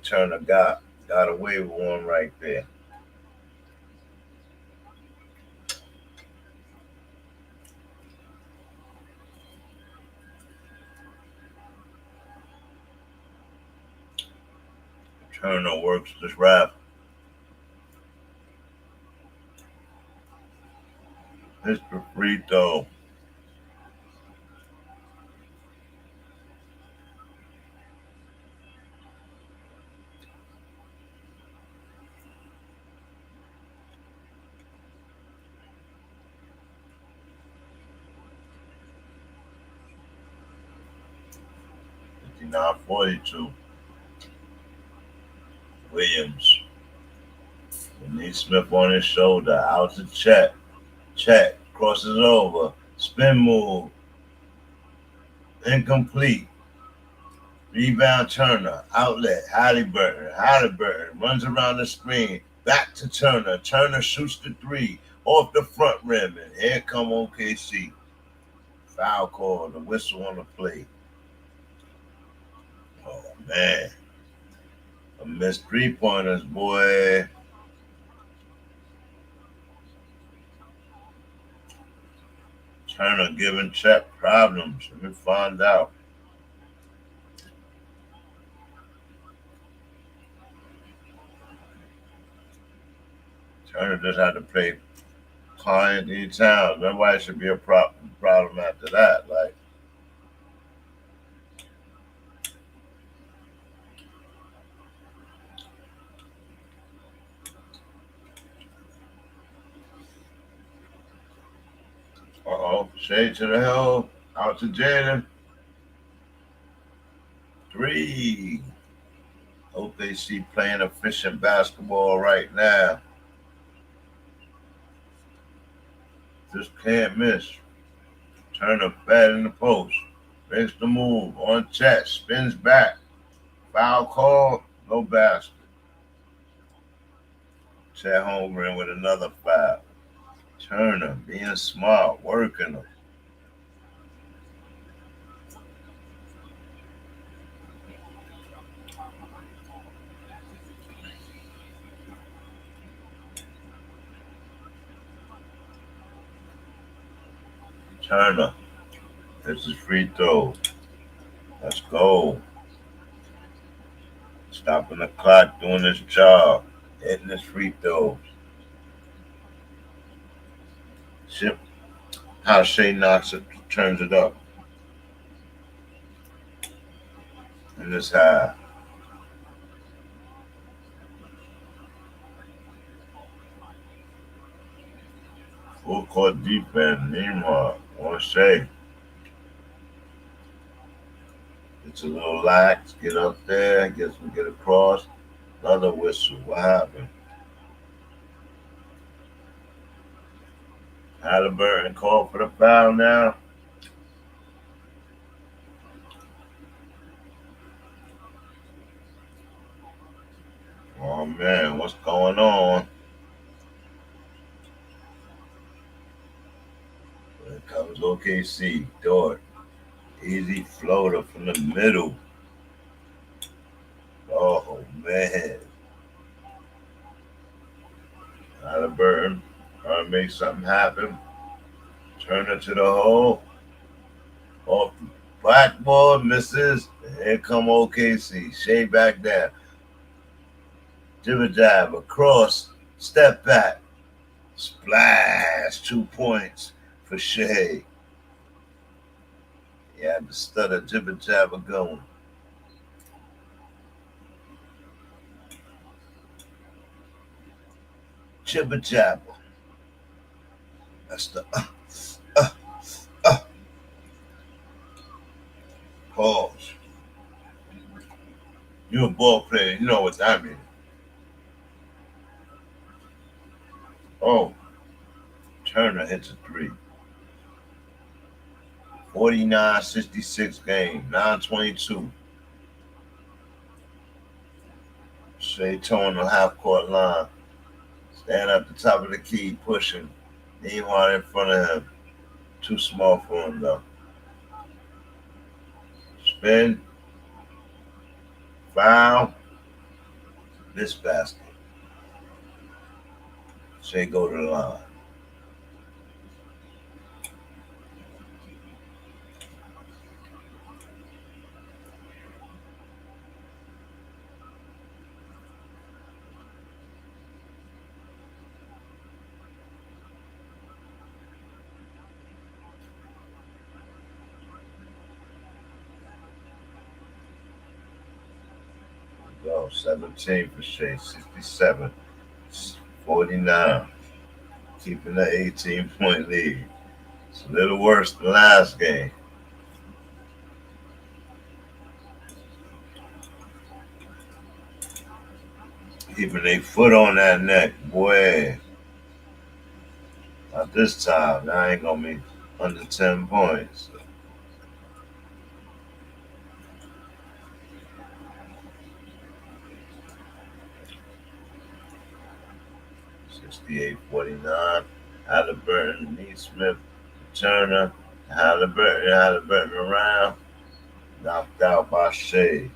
Speaker 4: Turner got away with one right there. Turner works this rap. Mr. Free throw. Now 42. Williams. Smith on his shoulder. Out to Chet. Chet crosses over. Spin move. Incomplete. Rebound Turner. Outlet. Haliburton. Haliburton runs around the screen. Back to Turner. Turner shoots the three. Off the front rim. And here come OKC. Foul call. The whistle on the play. Oh, man. I missed 3-pointers, boy. Turner giving Chet problems. Let me find out. Turner just had to play client each time. That's why it should be a problem after that. Like, Shade to the hell. Out to Jaden. 3. OKC playing efficient basketball right now. Just can't miss. Turner fat in the post. Makes the move. On Chet. Spins back. Foul call. No basket. Chet Holmgren with another foul. Turner being smart. Working them. Turner. This is free throw. Let's go. Stopping the clock, doing his job. Hitting his free throws. See how Shea knocks it, turns it up. In this half. Full court defense, Nembhard. I want to say it's a little lax. Get up there. I guess we get across. Another whistle. What happened? Haliburton called for the foul now. Oh man, what's going on? Here comes OKC. Dort. Easy floater from the middle. Oh man. Haliburton trying to make something happen. Turn it to the hole. Off the backboard, misses. And here come OKC. Shai back there. Jibber jab across. Step back. Splash. 2 points for Shai. He had the stutter jibber jabber going. Jibber jabber. That's the pause. You're a ball player, you know what that means. Oh, Turner hits a 3. 49-66 game, 9:22. Shai towing the half court line. Stand at the top of the key, pushing. Nembhard in front of him. Too small for him though. Spin. Foul. This basket. Shai go to the line. Go 17 for Shai, 67, 49. Keeping the 18-point lead. It's a little worse than last game. Keeping a foot on that neck, boy. Not this time. Now I ain't gonna be under 10 points. 68-49. Haliburton, Neesmith, Turner, Haliburton around. Knocked out by Shai.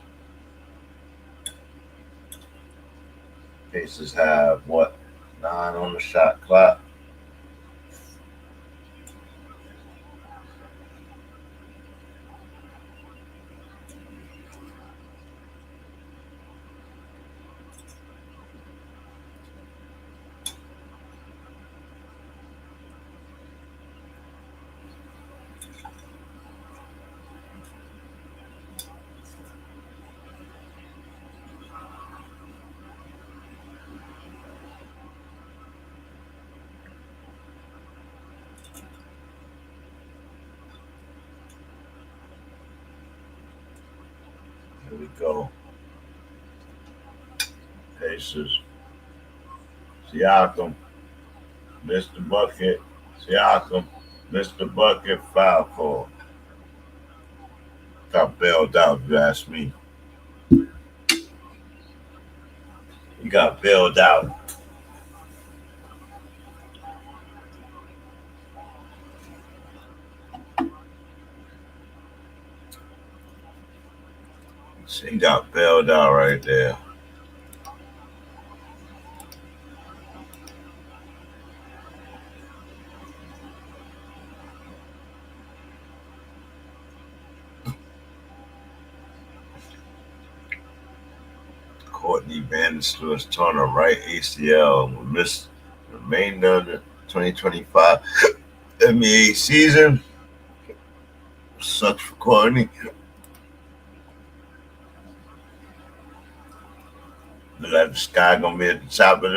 Speaker 4: Pacers have what? 9 on the shot clock. Here we go. Pacers. Siakam. Mr. Bucket. Siakam. Mr. Bucket. Foul call. Got bailed out, if you ask me. He got bailed out. He got bailed out right there. Courtney Vandersloot torn a right ACL and will miss the remainder of the 2025 NBA season. Sucks for Courtney. Look like the sky gonna be at the top of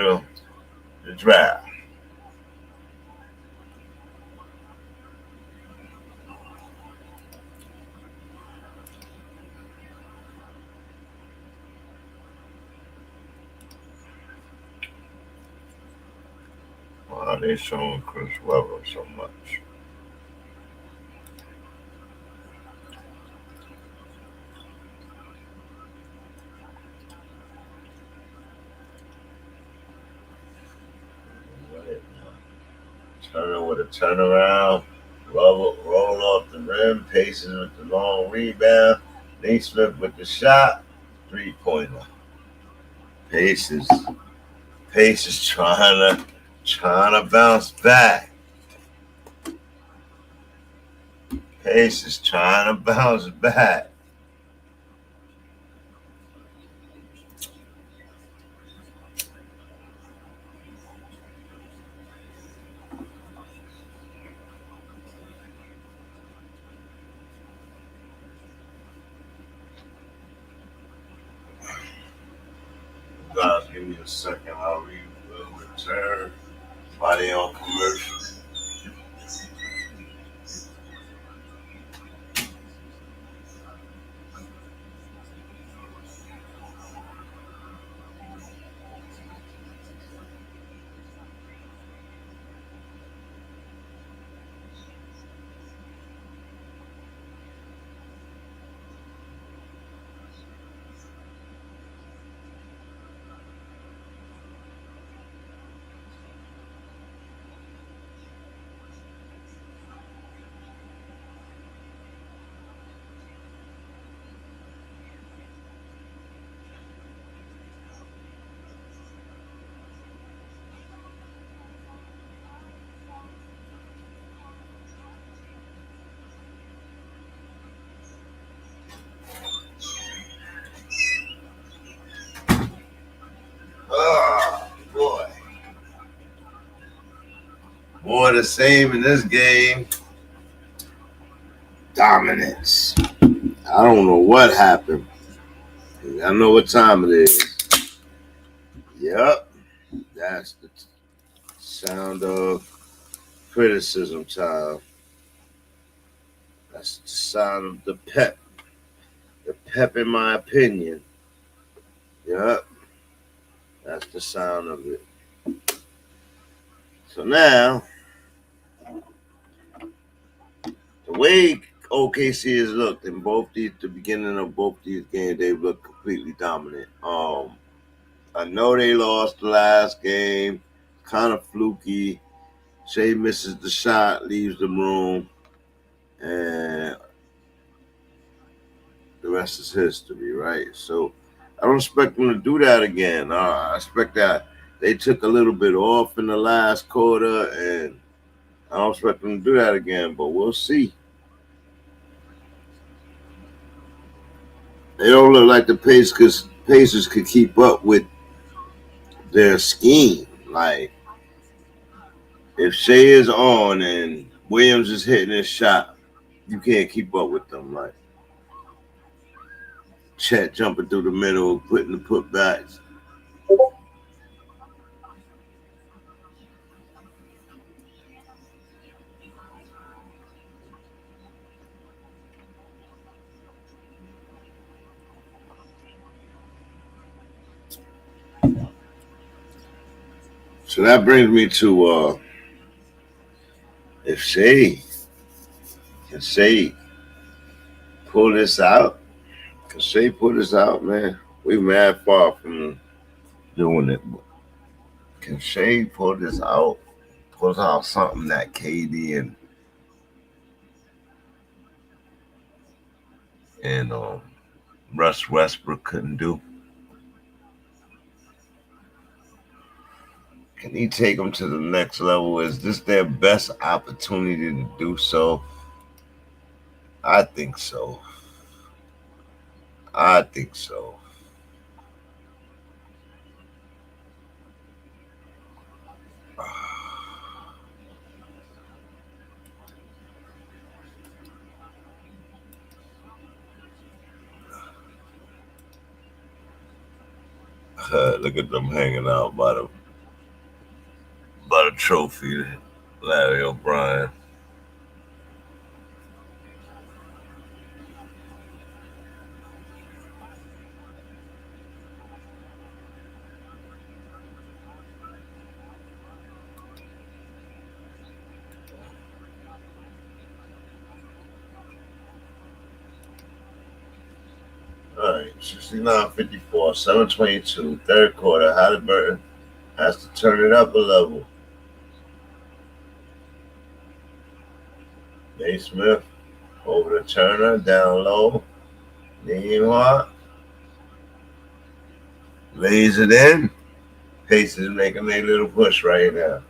Speaker 4: the draft. why they showing Chris Webber so much. Turner with a turnaround. Roll off the rim. Paces with the long rebound. Naismith with the shot. 3-pointer. Paces trying to bounce back. Paces trying to bounce back. Guys, give me a second. I'll return. While they on commercial. Oh, boy. More the same in this game. Dominance. I don't know what happened. I know what time it is. Yep. That's the sound of criticism time. That's the sound of the pep. The pep in my opinion. Yep. That's the sound of it. So now, the way OKC has looked in the beginning of both these games, they've looked completely dominant. I know they lost the last game, kind of fluky. Shai misses the shot, leaves the room, and the rest is history, right? So I don't expect them to do that again. I expect that they took a little bit off in the last quarter, and I don't expect them to do that again, but we'll see. They don't look like the Pacers could keep up with their scheme. Like, if Shai is on and Williams is hitting his shot, you can't keep up with them. Like, Chet jumping through the middle, putting the putbacks. So that brings me to if Shai pull this out, can Shai pull this out, man? We mad far from doing it. But can Shai pull this out? Pull out something that KD and Russ Westbrook couldn't do? Can he take them to the next level? Is this their best opportunity to do so? I think so. I think so. Look at them hanging out by the trophy, Larry O'Brien. 69-54, 7:22, third quarter. Haliburton has to turn it up a level. Naismith over to Turner, down low. Nembhard lays it in. Pacers making a little push right now.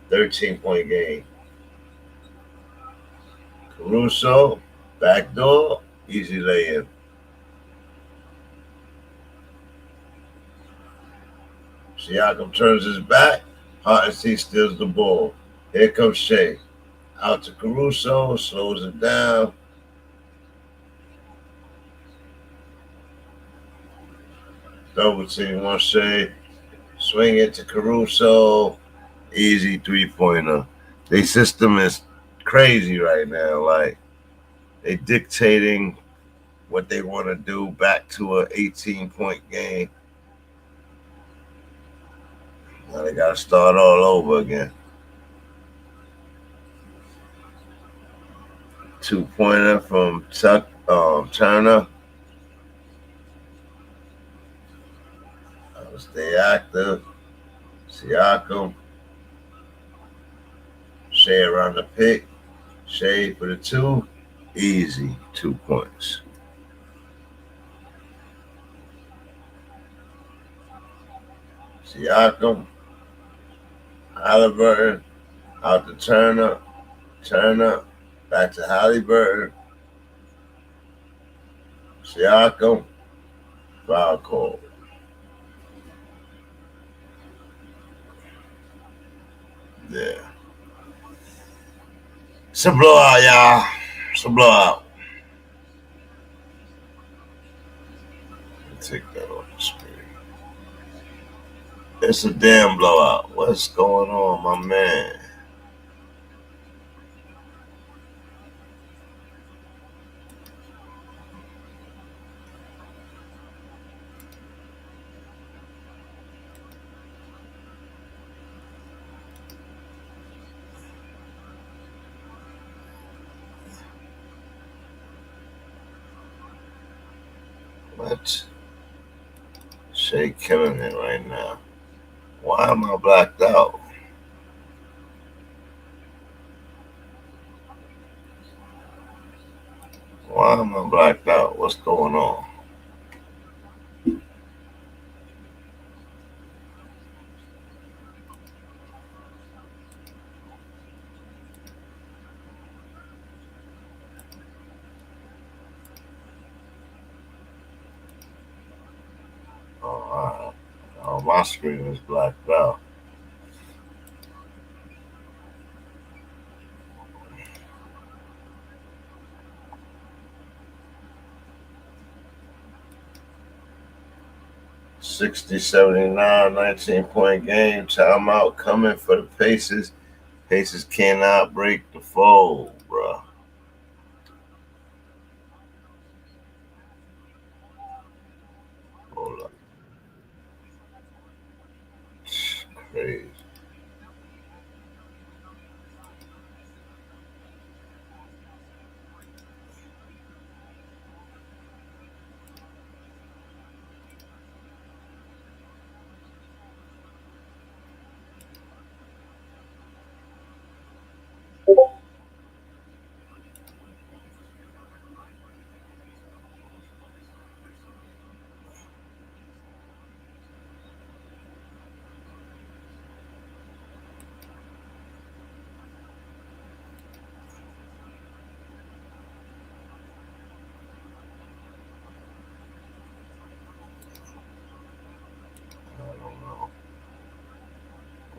Speaker 4: 13-point game. Caruso, backdoor, easy lay-in. Siakam turns his back. Hartenstein steals the ball. Here comes Shai. Out to Caruso, slows it down. Double team one Shai. Swing it to Caruso. Easy three-pointer. Their system is crazy right now. Like, they dictating what they want to do back to an 18-point game. Now they got to start all over again. Two-pointer from Turner. Stay active. Siakam. Shai around the pick. Shai for the two. Easy 2 points. Siakam. Haliburton. Out to Turner. Turner. Back to Haliburton. Siakam. Foul call. Yeah. It's a blowout, y'all. It's a blowout. Take that off the screen. It's a damn blowout. What's going on, my man? What? Shai killing it right now. Why am I blacked out? Why am I blacked out? What's going on? Oh, my screen is blacked out. $60-79, 19-point game. Timeout coming for the Pacers. Pacers cannot break the fold, bro. Hold up. It's crazy.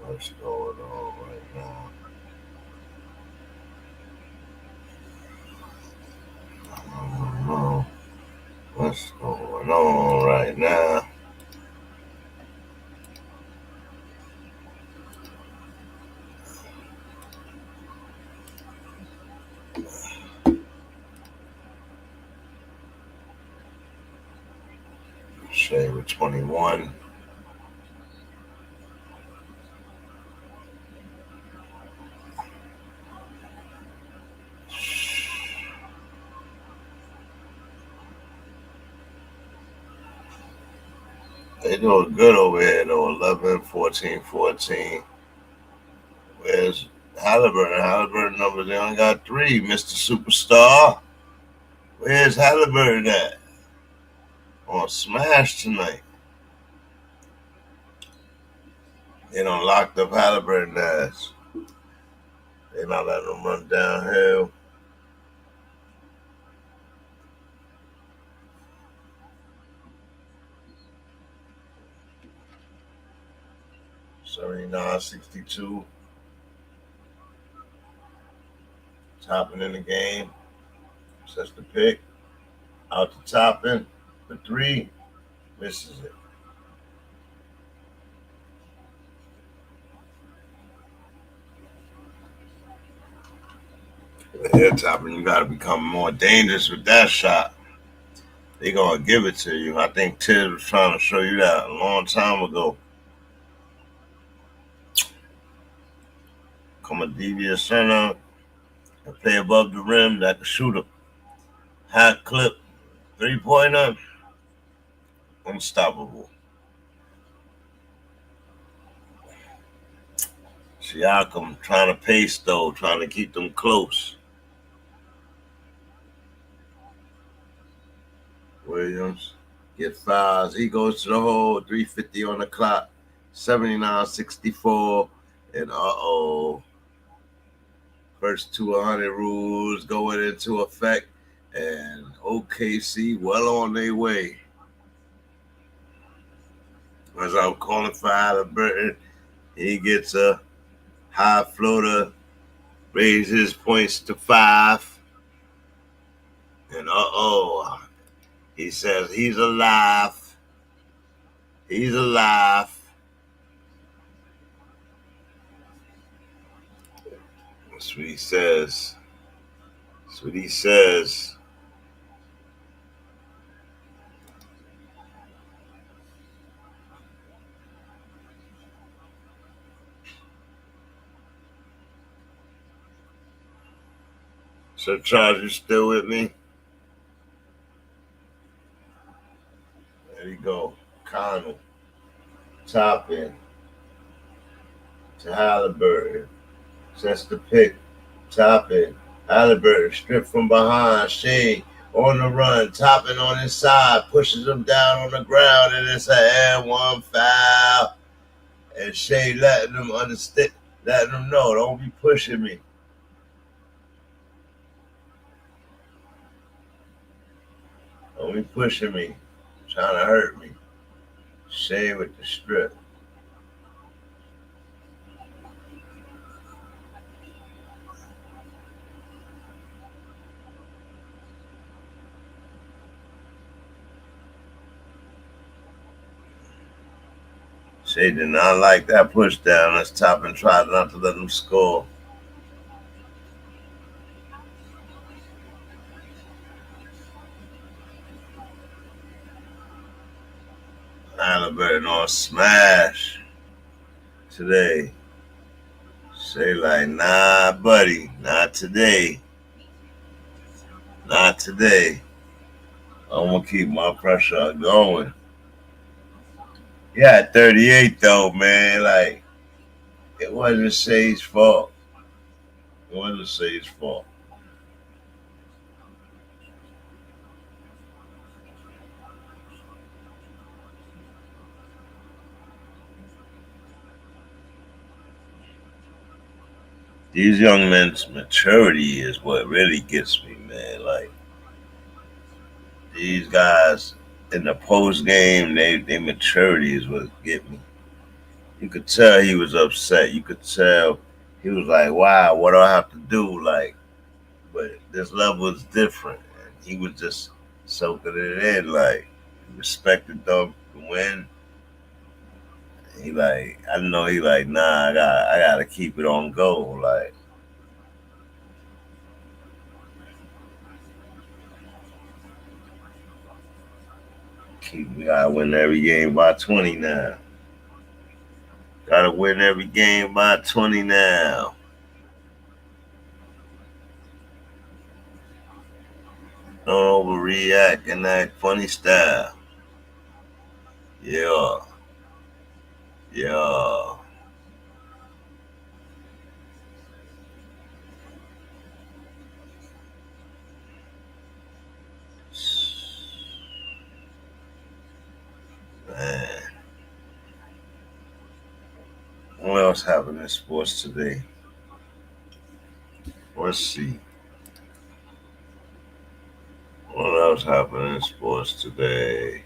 Speaker 4: What's going on right now? I don't know what's going on right now. Shai with 21. They're doing good over here, though. 11, 14, 14. Where's Haliburton? Haliburton numbers, they only got 3, Mr. Superstar. Where's Haliburton at? On Smash tonight. They done locked up Haliburton ass. They not letting them run downhill. $79.62. Topping in the game. Sets the pick. Out to Topping. For 3. Misses it. Yeah, Topping, you got to become more dangerous with that shot. They going to give it to you. I think Thibs was trying to show you that a long time ago. Come a devious center and play above the rim that can shoot a hot clip 3-pointer. Unstoppable. Siakam trying to pace though, trying to keep them close. Williams get fouls. He goes to the hole. 3:50 on the clock. 79-64. And first 200 rules going into effect. And OKC well on their way. As I'm calling for Haliburton, he gets a high floater, raises points to 5. And he says he's alive. He's alive. That's what he says. That's what he says. So Charles, you still with me? There you go. Connell. Topping. To Haliburton. Sets the pick. Topping. Haliburton stripped from behind. Shai on the run. Topping on his side. Pushes him down on the ground. And it's an and 1 foul. And Shai letting him understand. Letting him know. Don't be pushing me. Don't be pushing me. Trying to hurt me. Shai with the strip. Shai did not like that push down. Let's top and try not to let him score. Haliburton on smash today. Say like, nah, buddy, not today. Not today. I'm gonna keep my pressure going. Yeah, 38 though, man. Like, it wasn't Shai's fault. It wasn't Shai's fault. These young men's maturity is what really gets me, man. Like, these guys in the post game, their maturity is what get me. You could tell he was upset. You could tell he was like, wow, what do I have to do? Like, but this level is different. And he was just soaking it in, like, he respected them to win. He like, I know he like, nah, I gotta keep it on go. Like, we gotta win every game by 20 now. Gotta win every game by 20 now. Don't overreact and act funny style. Yeah. Yeah. Man. What else happened in sports today? Let's see. What else happened in sports today?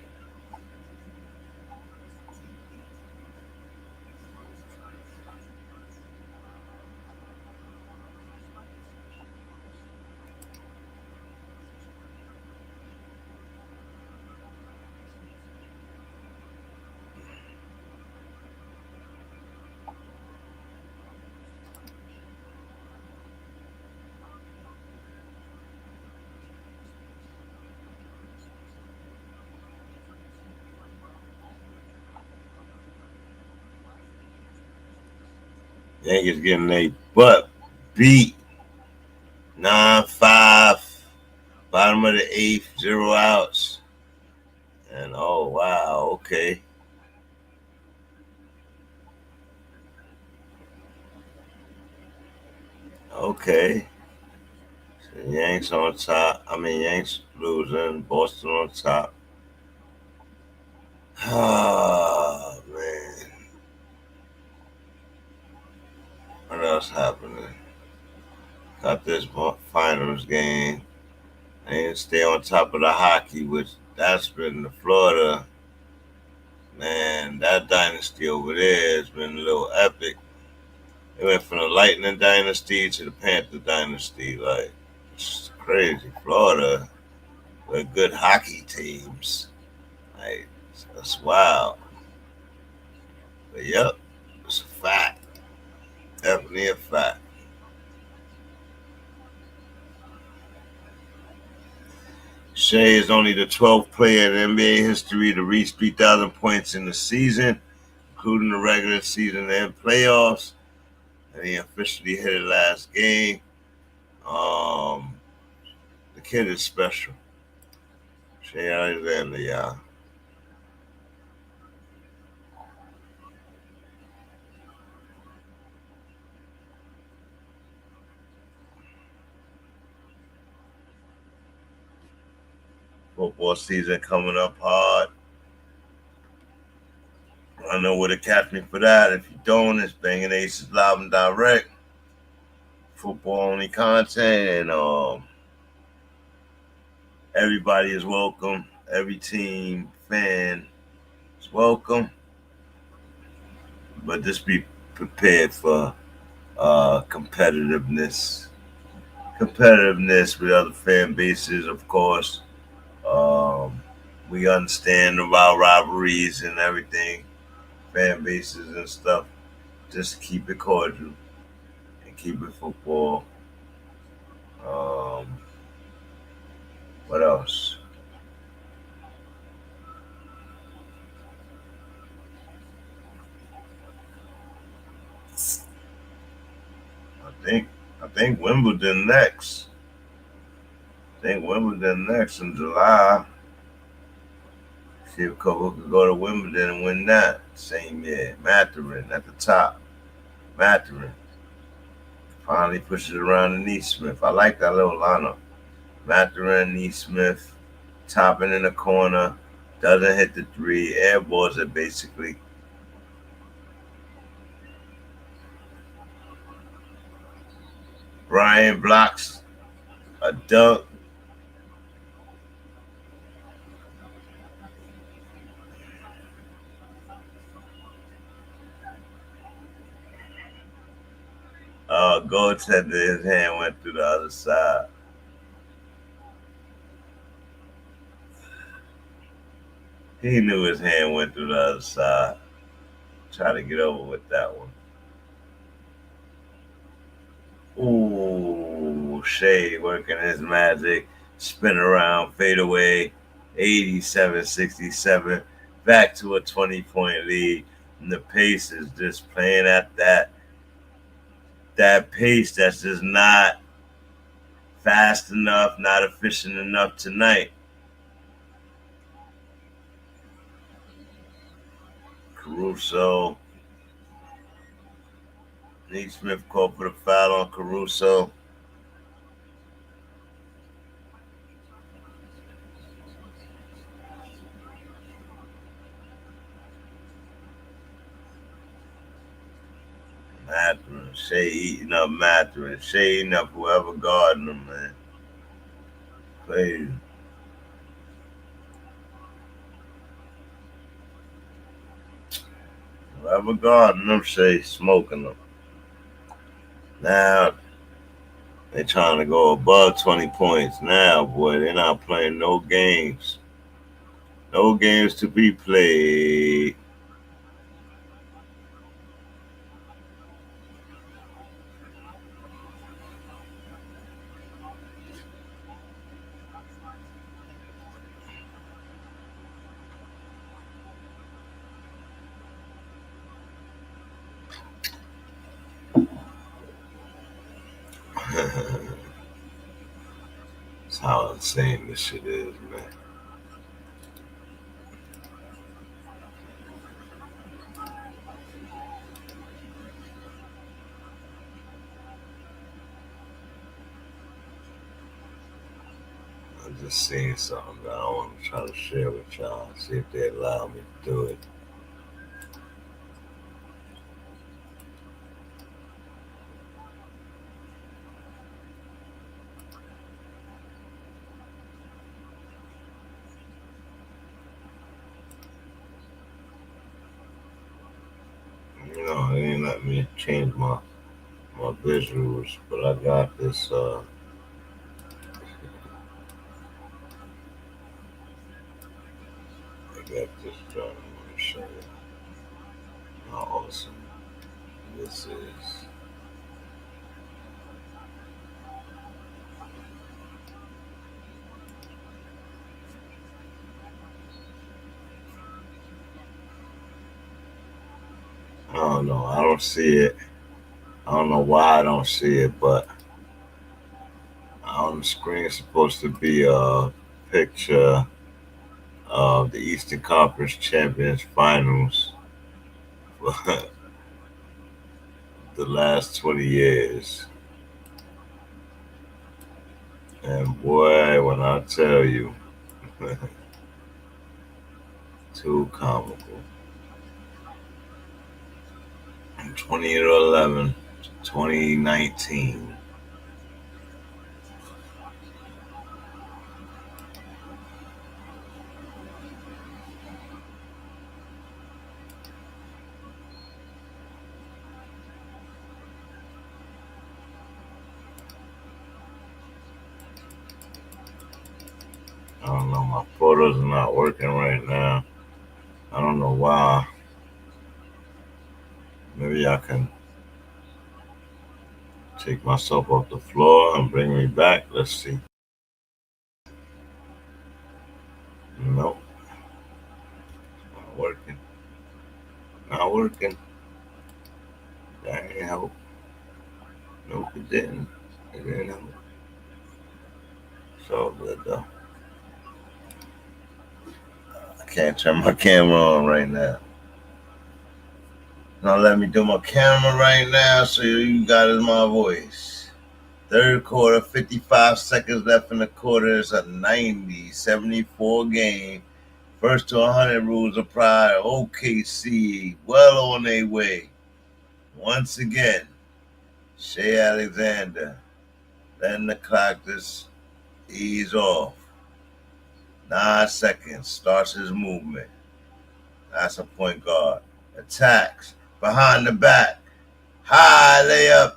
Speaker 4: Yankees getting their butt beat. 9-5. Bottom of the eighth, 0 outs. And oh wow, okay. Okay. So Yanks on top. Yanks losing. Boston on top. Oh man. What else happening? Got this finals game. I didn't stay on top of the hockey, which that's been the Florida. Man, that dynasty over there has been a little epic. It went from the Lightning dynasty to the Panther dynasty. Like, it's crazy. Florida, with good hockey teams. Like, that's wild. But yep, it's a fact. Definitely a fact. Shai is only the 12th player in NBA history to reach 3,000 points in the season, including the regular season and playoffs. And he officially hit it last game. The kid is special. Shai Alexander, yeah. Football season coming up hard. I know where to catch me for that. If you don't, it's Banging Aces live and direct. Football only content, and everybody is welcome. Every team fan is welcome. But just be prepared for competitiveness. Competitiveness with other fan bases, of course. We understand about rivalries and everything, fan bases and stuff. Just keep it cordial and keep it football. What else? I think Wimbledon next. In July. See if Coco could go to Wimbledon and win that same year. Mathurin at the top. Mathurin finally pushes it around to Neesmith. I like that little lineup. Mathurin, Neesmith, topping in the corner, doesn't hit the three, airballs it basically. Brian blocks a dunk. Goaltender, his hand went through the other side. He knew his hand went through the other side. Try to get over with that one. Ooh, Shai working his magic. Spin around, fade away. 87-67. Back to a 20-point lead. And the pace is just playing at that pace that's just not fast enough, not efficient enough tonight. Caruso Neesmith called for the foul on Caruso. Mathurin, Shai eating up Mathurin. Shai eating up whoever guarding him, man. Crazy. Whoever guarding them, Shai smoking them. Now, they trying to go above 20 points. Now, boy, they're not playing no games. No games to be played. That's how insane this shit is, man. I'm just seeing something that I want to try to share with y'all. See if they allow me to do it. You know, they ain't let me change my visuals, but I got this. I got this drawing. I want to show you how awesome this is. I don't know. I don't see it. I don't know why I don't see it, but on the screen it's supposed to be a picture of the Eastern Conference Champions Finals for the last 20 years. And boy, when I tell you, too comical. 2011, 2019. I don't know, my photos are not working right now. I don't know why. Maybe I can take myself off the floor and bring me back. Let's see. Nope. Not working. Not working. That ain't help. Nope, it didn't. It didn't help. So good though. I can't turn my camera on right now. Now let me do my camera right now so you got my voice. Third quarter, 55 seconds left in the quarter. It's a 90-74 game. First to 100 rules apply. OKC well on their way. Once again, Shai Alexander letting the clock just ease off. 9 seconds, starts his movement. That's a point guard. Attacks, behind the back. High layup,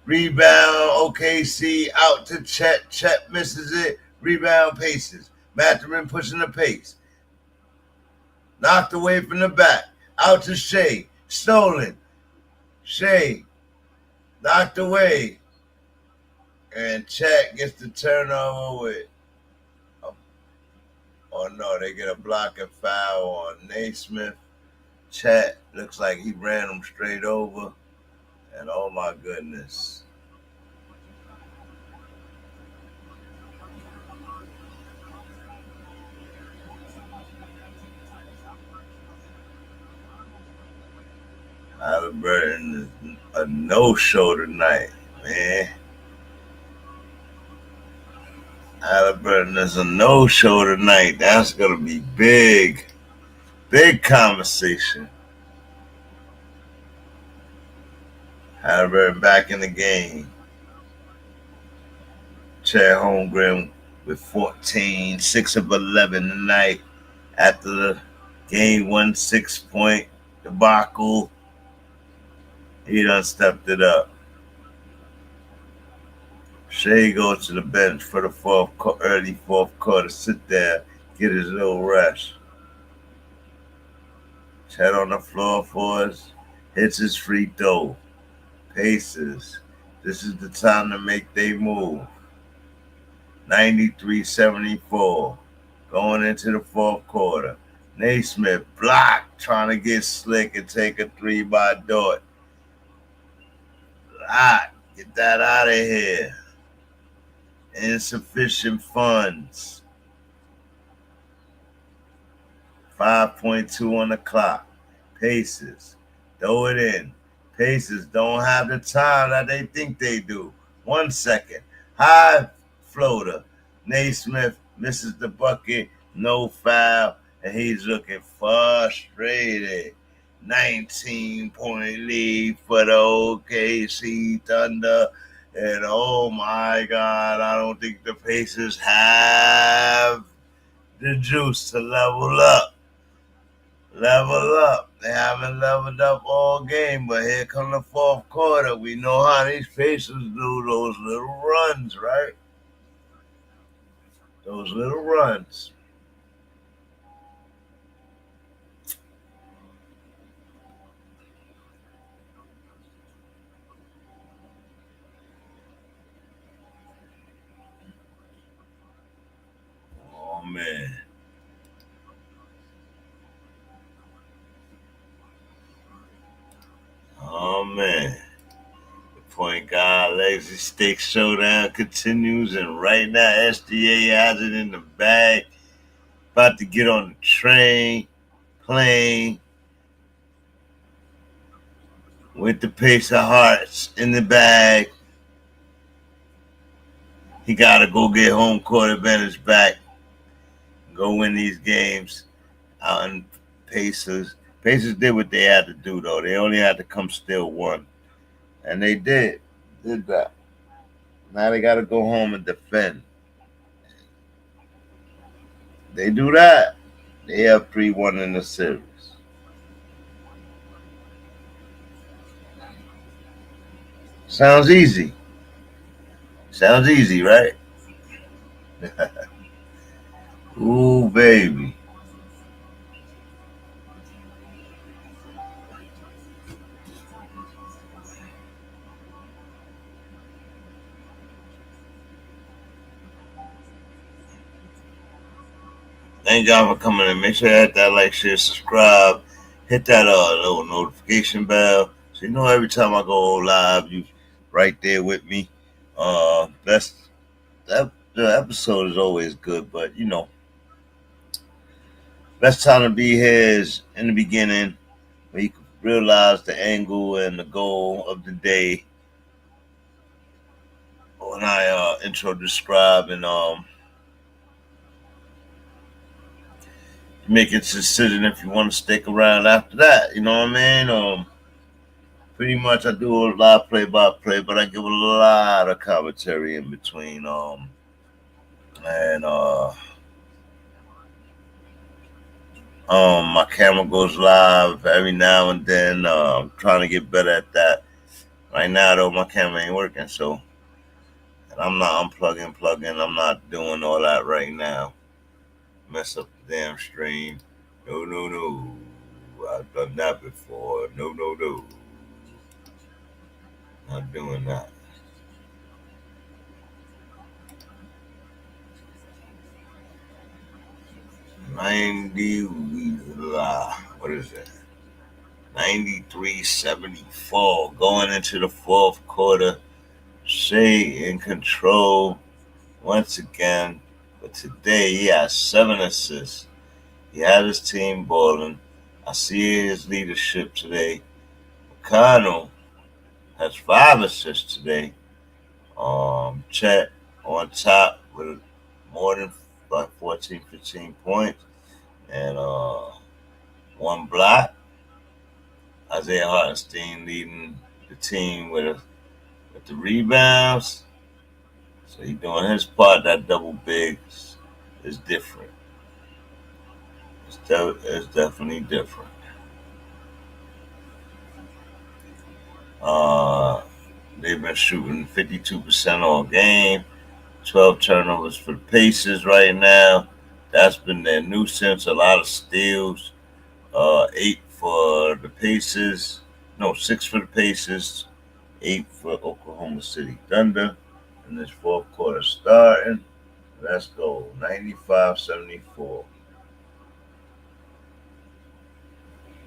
Speaker 4: rebound, OKC, out to Chet. Chet misses it, rebound paces. Mathurin pushing the pace. Knocked away from the back, out to Shai, stolen. Shai, knocked away. And Chet gets the turnover with, oh no, they get a block and foul on Naismith. Chet looks like he ran him straight over. And oh my goodness. Haliburton is no-show tonight, man. Haliburton is a no-show tonight. That's going to be big. Big conversation. Haliburton back in the game. Chad Holmgren with 14, 6 of 11 tonight after the game 1 6-point debacle. He done stepped it up. Shai goes to the bench for the early fourth quarter. Sit there, get his little rest. Chad on the floor for us. Hits his free throw. Paces. This is the time to make they move. 93-74. Going into the fourth quarter. Naismith blocked, trying to get slick and take a 3 by Dort. Get that out of here. Insufficient funds. 5.2 on the clock. Paces. Throw it in. Paces don't have the time that they think they do. 1 second. High floater. Naismith misses the bucket. No foul. And he's looking frustrated. 19-point lead for the OKC Thunder. And oh my God, I don't think the Pacers have the juice to level up. Level up. They haven't leveled up all game, but here come the fourth quarter. We know how these Pacers do those little runs, right? Those little runs. Oh, man. Oh, man. The point guard legacy stake showdown continues, and right now SGA has it in the bag. About to get on the train, plane, with the Pace of Hearts in the bag. He got to go get home court advantage back. Go win these games out in Pacers. Pacers did what they had to do, though. They only had to come still one. And they did that. Now they got to go home and defend. They do that, they have 3-1 in the series. Sounds easy. Sounds easy, right? Ooh, baby. Thank y'all for coming in. Make sure you hit that like, share, subscribe. Hit that little notification bell. So you know every time I go live, you right there with me. The episode is always good, but you know, best time to be here is in the beginning, where you can realize the angle and the goal of the day. When I intro describe and make a decision if you want to stick around after that. You know what I mean? Pretty much I do a lot of play-by-play, but I give a lot of commentary in between. My camera goes live every now and then. I'm trying to get better at that. Right now, though, my camera ain't working, so I'm not unplugging. I'm not doing all that right now. Mess up the damn stream. No. I've done that before. No. Not doing that. What is it? 93-74. Going into the fourth quarter. Shai in control once again. But today he has 7 assists. He had his team balling. I see his leadership today. McConnell has 5 assists today. Chet on top with more than like 14, 15 points and 1 block. Isaiah Hartenstein leading the team with the rebounds. So he's doing his part. That double big is different. It's definitely different. They've been shooting 52% all game. 12 turnovers for the Pacers right now. That's been their nuisance. A lot of steals. 8 for the Pacers. No, 6 for the Pacers. 8 for Oklahoma City Thunder. And this fourth quarter starting. Let's go. 95-74.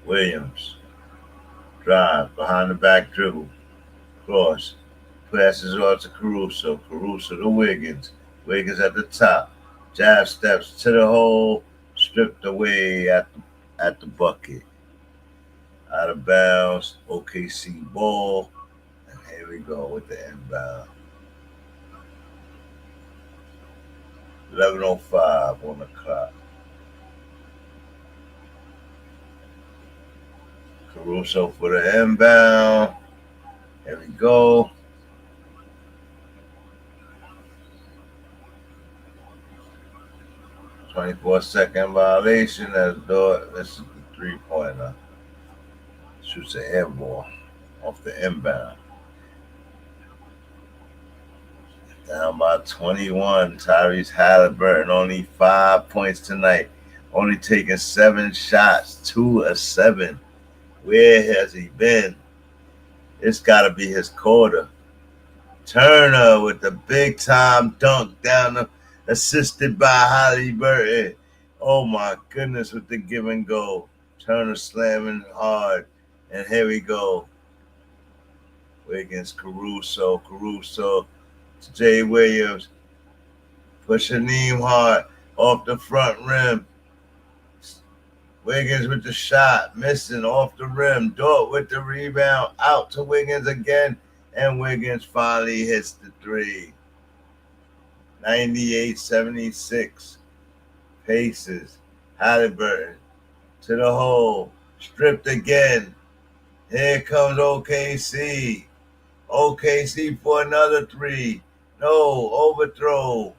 Speaker 4: Williams. Drive. Behind the back dribble. Cross. Passes off to Caruso. Caruso to Wiggins. Wiggins at the top. Jab steps to the hole. Stripped away at the bucket. Out of bounds. OKC ball. And here we go with the inbound. 11:05 on the clock. Caruso for the inbound. Here we go. "24-second violation." That's this is the 3-pointer. Shoots an air ball off the inbound. Down by 21. Tyrese Haliburton only 5 points tonight. Only taking 7 shots. 2 of 7. Where has he been? It's got to be his quarter. Turner with the big time dunk down the, assisted by Haliburton. Oh my goodness, with the give and go. Turner slamming hard. And here we go. Wiggins, Caruso to Jay Williams. Pushing him hard off the front rim. Wiggins with the shot, missing off the rim. Dort with the rebound, out to Wiggins again, and Wiggins finally hits the 3. 98-76. Pacers. Haliburton to the hole, stripped again. Here comes OKC. OKC for another 3. No, overthrow.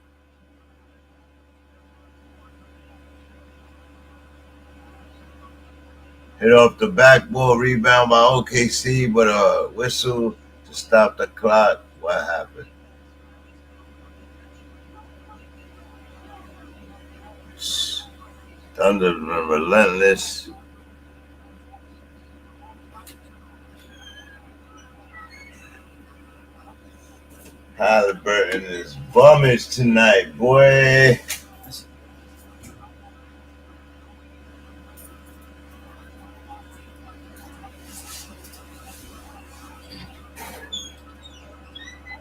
Speaker 4: Hit off the backboard, rebound by OKC, but a whistle to stop the clock. What happened? Thunder relentless. Haliburton is bummage tonight, boy.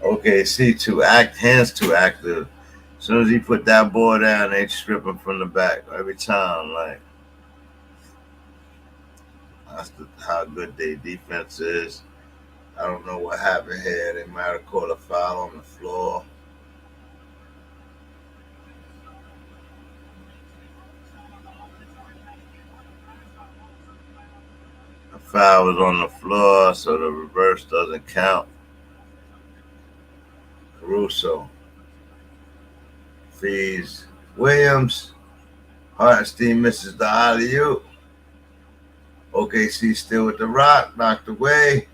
Speaker 4: Okay, see, hands too active. As soon as he put that ball down, they strip him from the back every time. Like, that's how good their defense is. I don't know what happened here. They might have called a foul on the floor. The foul was on the floor, so the reverse doesn't count. Caruso feeds Williams. Hartenstein misses the alley-oop. OKC still with the rock, knocked away.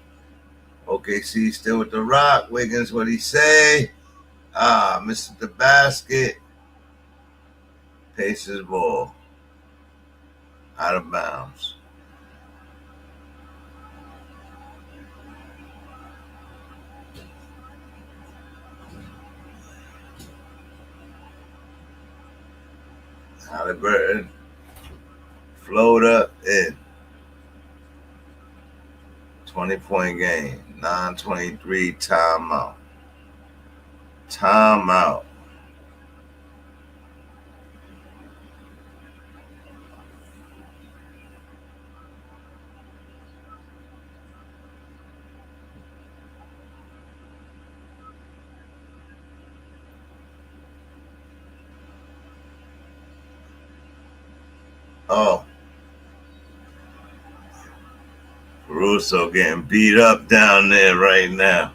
Speaker 4: OKC still with the rock. Wiggins, what he say? Misses the basket. Pacers ball. Out of bounds. Haliburton, floater in. 20-point game. 9:23 timeout. Timeout. Oh, Caruso getting beat up down there right now.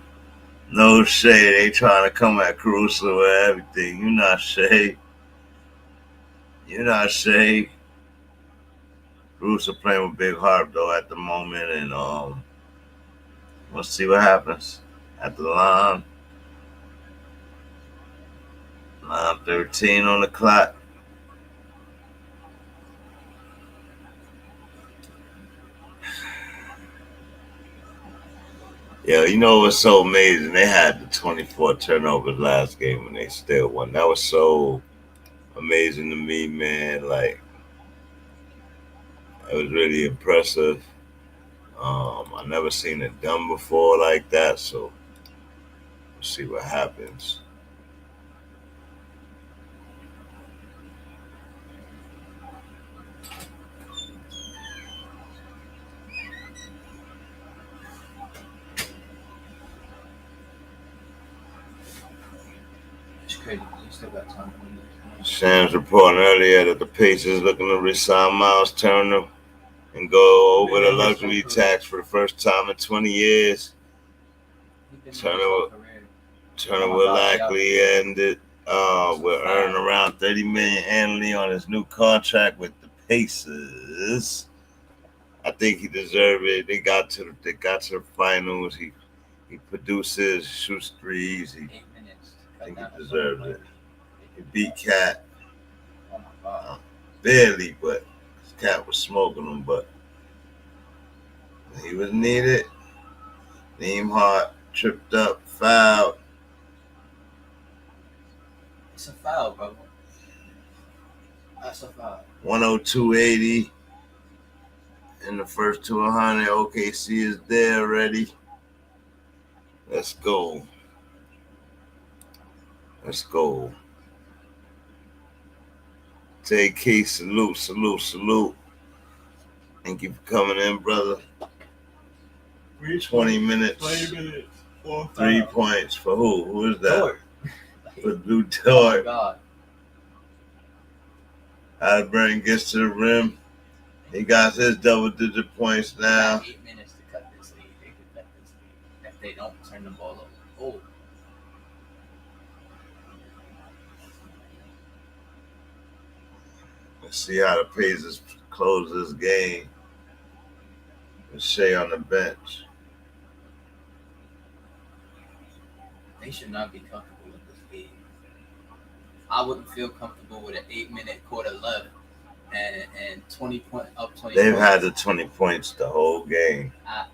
Speaker 4: No shade. They trying to come at Caruso with everything. You not shade. You're not shade. Caruso playing with Big Harp though at the moment, and we'll see what happens at the line. Line 13 on the clock. Yeah, you know what's so amazing? They had the 24 turnovers last game and they still won. That was so amazing to me, man. Like, it was really impressive. I never seen it done before like that, so we'll see what happens.
Speaker 6: It's crazy. You still got time to win this.
Speaker 4: Shams reporting earlier that the Pacers looking to resign Miles Turner and go over the luxury tax for the first time in 20 years. Turner will likely end it. Will earn around $30 million annually on his new contract with the Pacers. I think he deserved it. They got to the finals. He produces, shoots threes. I think he deserved it. He beat Cat.
Speaker 6: Oh my God.
Speaker 4: Barely, but Cat was smoking him. But he was needed. Nembhard tripped up, fouled.
Speaker 6: It's a foul, bro. That's a foul.
Speaker 4: 102.80 in the first to 100. OKC is there already. Let's go. Let's go. Take K, salute. Thank you for coming in, brother. 20 minutes. 3 points for who? Who is that?
Speaker 6: Dort.
Speaker 4: For Blue Dort.
Speaker 6: Oh my God.
Speaker 4: Haliburton gets to the rim. He got his double-digit points now.
Speaker 6: Got 8 minutes to cut this lead. They could cut this lead if they don't turn the ball over. Oh.
Speaker 4: Let's see how the Pacers close this game. With Shai on the bench.
Speaker 6: They should not be comfortable with this game. I wouldn't feel comfortable with an 8-minute quarter left and 20 point up 20.
Speaker 4: They've
Speaker 6: points.
Speaker 4: had the 20 points the whole game.
Speaker 6: I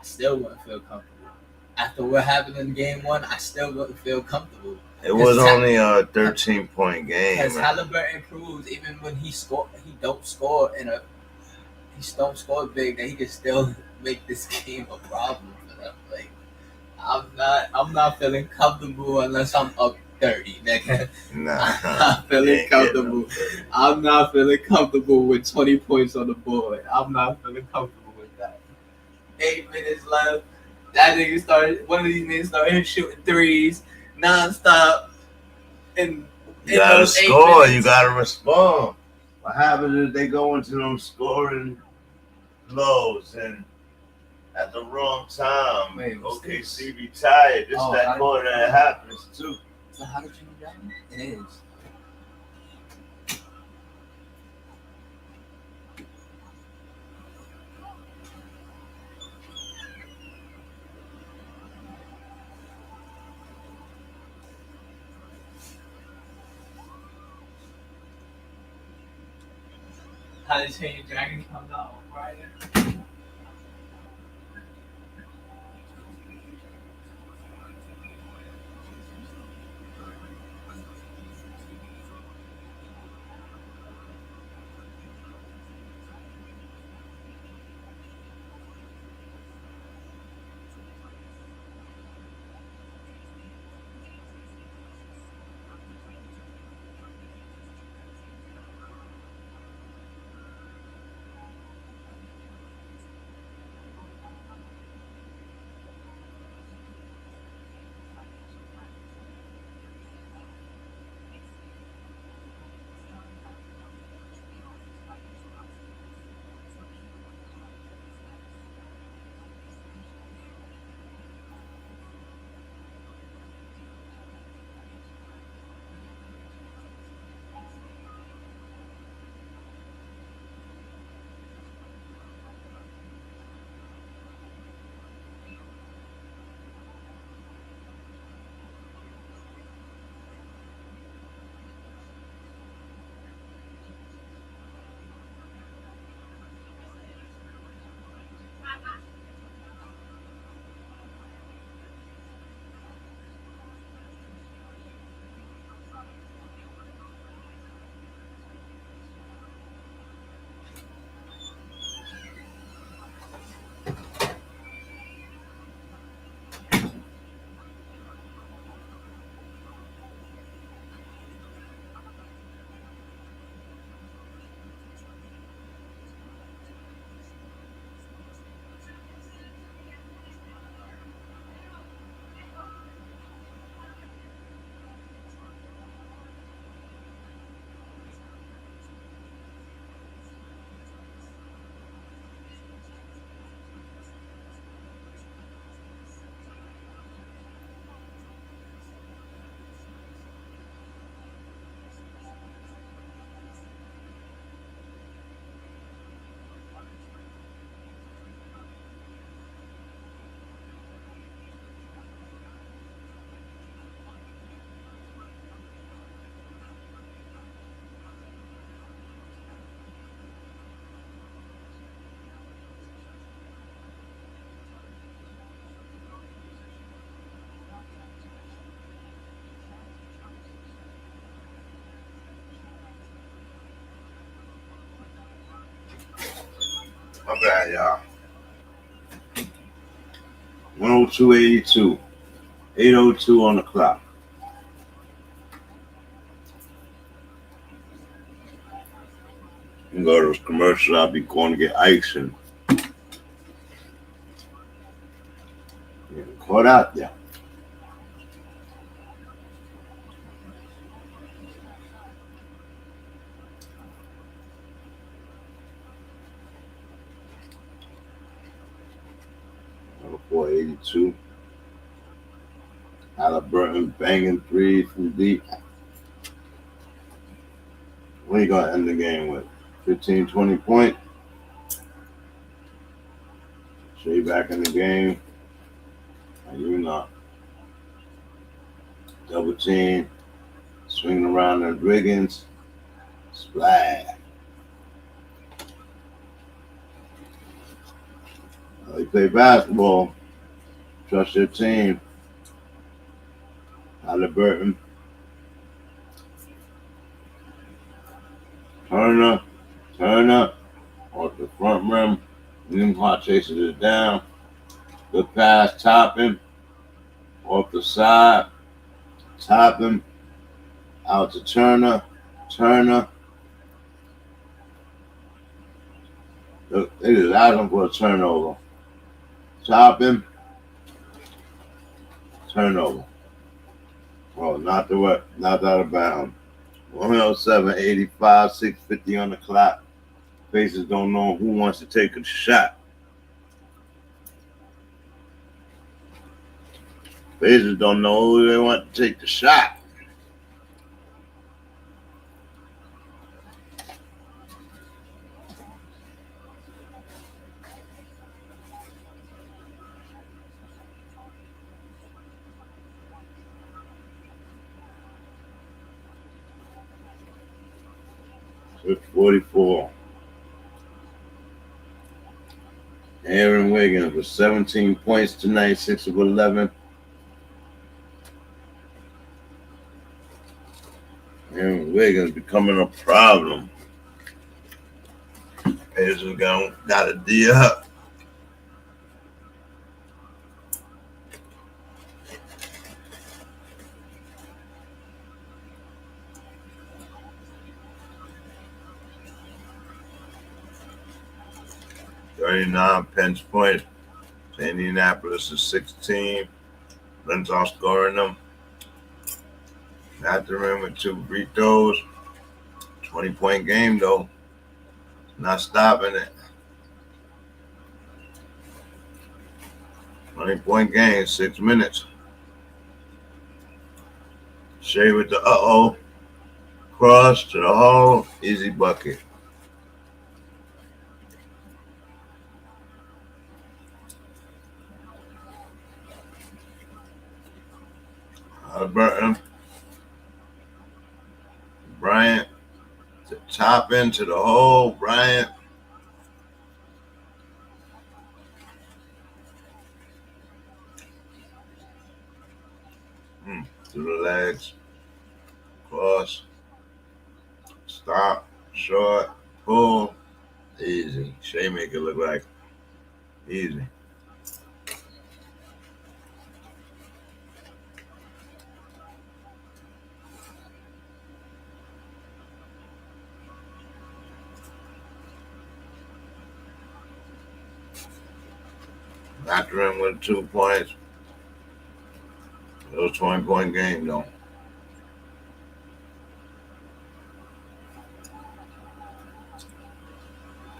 Speaker 6: still wouldn't feel comfortable. After what happened in game one, I still wouldn't feel comfortable.
Speaker 4: It was only a 13-point game.
Speaker 6: Because Haliburton proves even when he don't score big, that he can still make this game a problem for them. Like, I'm not feeling comfortable unless I'm up 30, nigga.
Speaker 4: Nah,
Speaker 6: I'm not feeling comfortable. I'm not feeling comfortable with 20 points on the board. I'm not feeling comfortable with that. 8 minutes left. One of these niggas started shooting threes nonstop. You
Speaker 4: gotta score. You gotta respond. What happens is they go into them scoring lows and at the wrong time.
Speaker 6: Wait,
Speaker 4: OKC retired. This that quarter that happens too.
Speaker 6: So how did you know that? It is. How did Change Dragon come out on Friday?
Speaker 4: that, y'all. 102.82. 8:02 on the clock. You go to those commercials, I'll be going to get ice and getting caught out there. Number 482. Haliburton banging three from deep. What are you going to end the game with? 15, 20 point. Shai back in the game. You not. Double team. Swinging around the Wiggins. Splash. They play basketball. Trust your team. Haliburton. Turner. Off the front rim. Nembhard chases it down. Good pass, top him. Off the side. Top him. Out to Turner. Look, they just asking for a turnover. Top him. Turnover. Oh, not out of bounds. 107.85, 6:50 on the clock. Faces don't know who wants to take a shot. Faces don't know who they want to take the shot. It's 44. Aaron Wiggins with 17 points tonight, 6 of 11. Aaron Wiggins becoming a problem. Pacers got a D up. Pence points. Indianapolis is 16. Brunson scoring them. Not the rim with 2 free throws. 20-point game though. Not stopping it. 20-point game, 6 minutes. Shai with the cross to the hole, easy bucket. Haliburton. Bryant to top into the hole. Bryant. To the legs. Cross. Stop. Short. Pull. Easy. Shai make it look like easy. After him with 2 points. It was a 20-point game, though.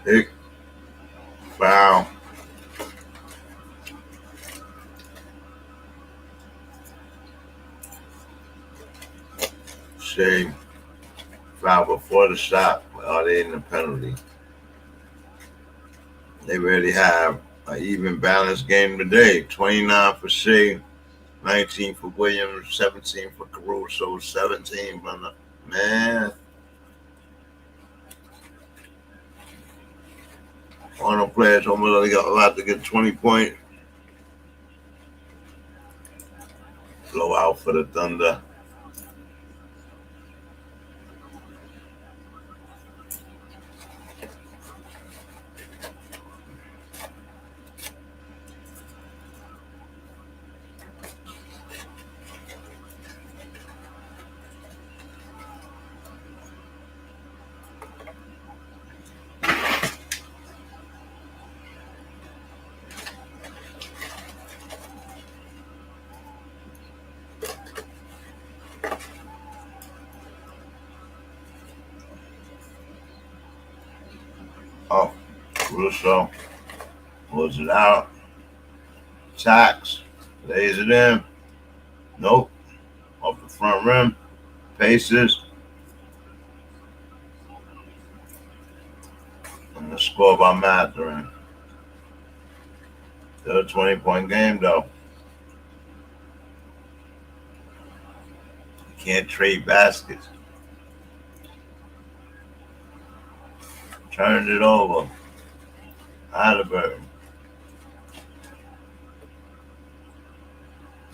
Speaker 4: Pick. Foul. Shai. Foul before the shot. Are they in the penalty? They really have an even balanced game today. 29 for Shai, 19 for Williams, 17 for Caruso, 17 from the man. One of the players almost only got allowed to get 20 points. Blowout for the Thunder. Russo pulls it out. Attacks. Lays it in. Nope. Off the front rim. Paces. And the score by Matherin. Still a 20-point game, though. You can't trade baskets. Turned it over. Haliburton.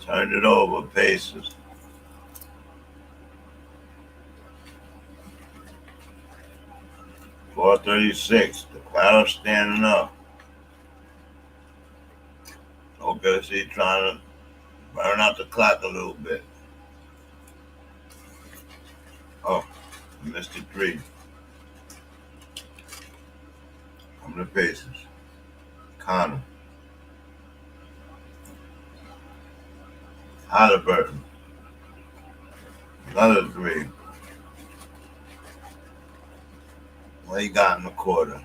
Speaker 4: Turned it over. Paces. .436. The crowd standing up. OKC trying to burn out the clock a little bit. Oh, missed it 3. From the Pacers. Connor. Haliburton. Another 3. What he got in the quarter?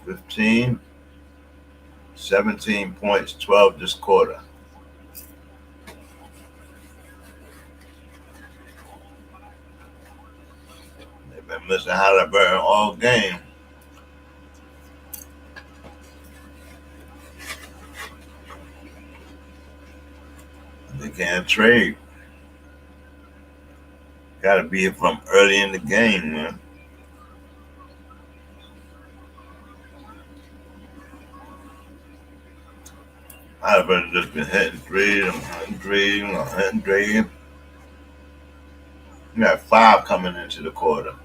Speaker 4: 15, 17 points, 12 this quarter. They've been missing Haliburton all game. They can't trade. Got to be from early in the game, man. Haliburton just been hitting threes and hitting threes. We got 5 coming into the quarter.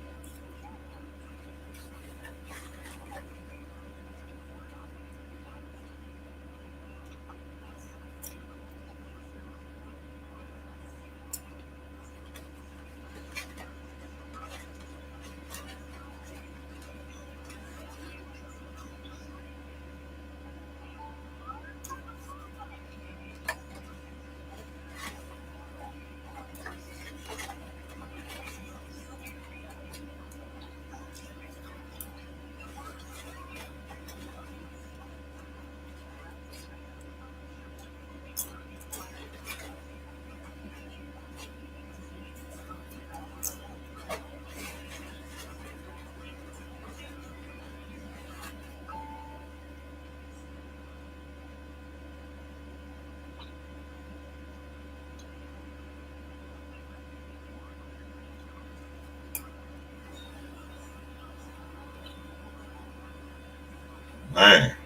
Speaker 4: Man.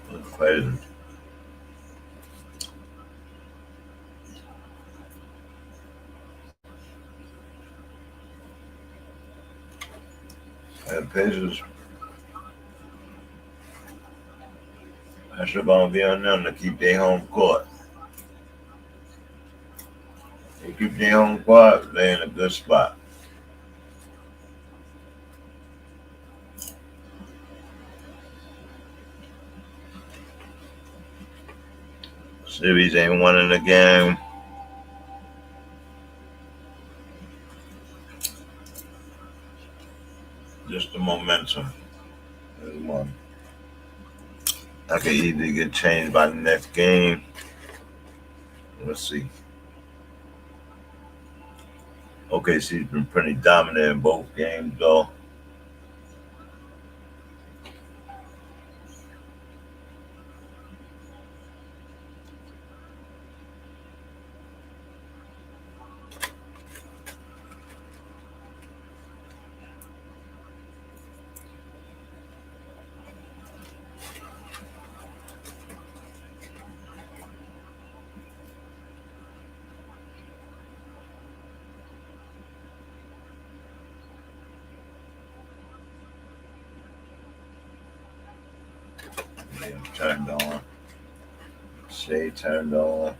Speaker 4: That's crazy. And Pacers. Pressure gonna be on them to keep their home court. They keep their home court, they're in a good spot. Series ain't won in the game. Just the momentum. There's one. I could easily get changed by the next game. Let's see. OKC's been pretty dominant in both games, though. Turned on. Shai turned on.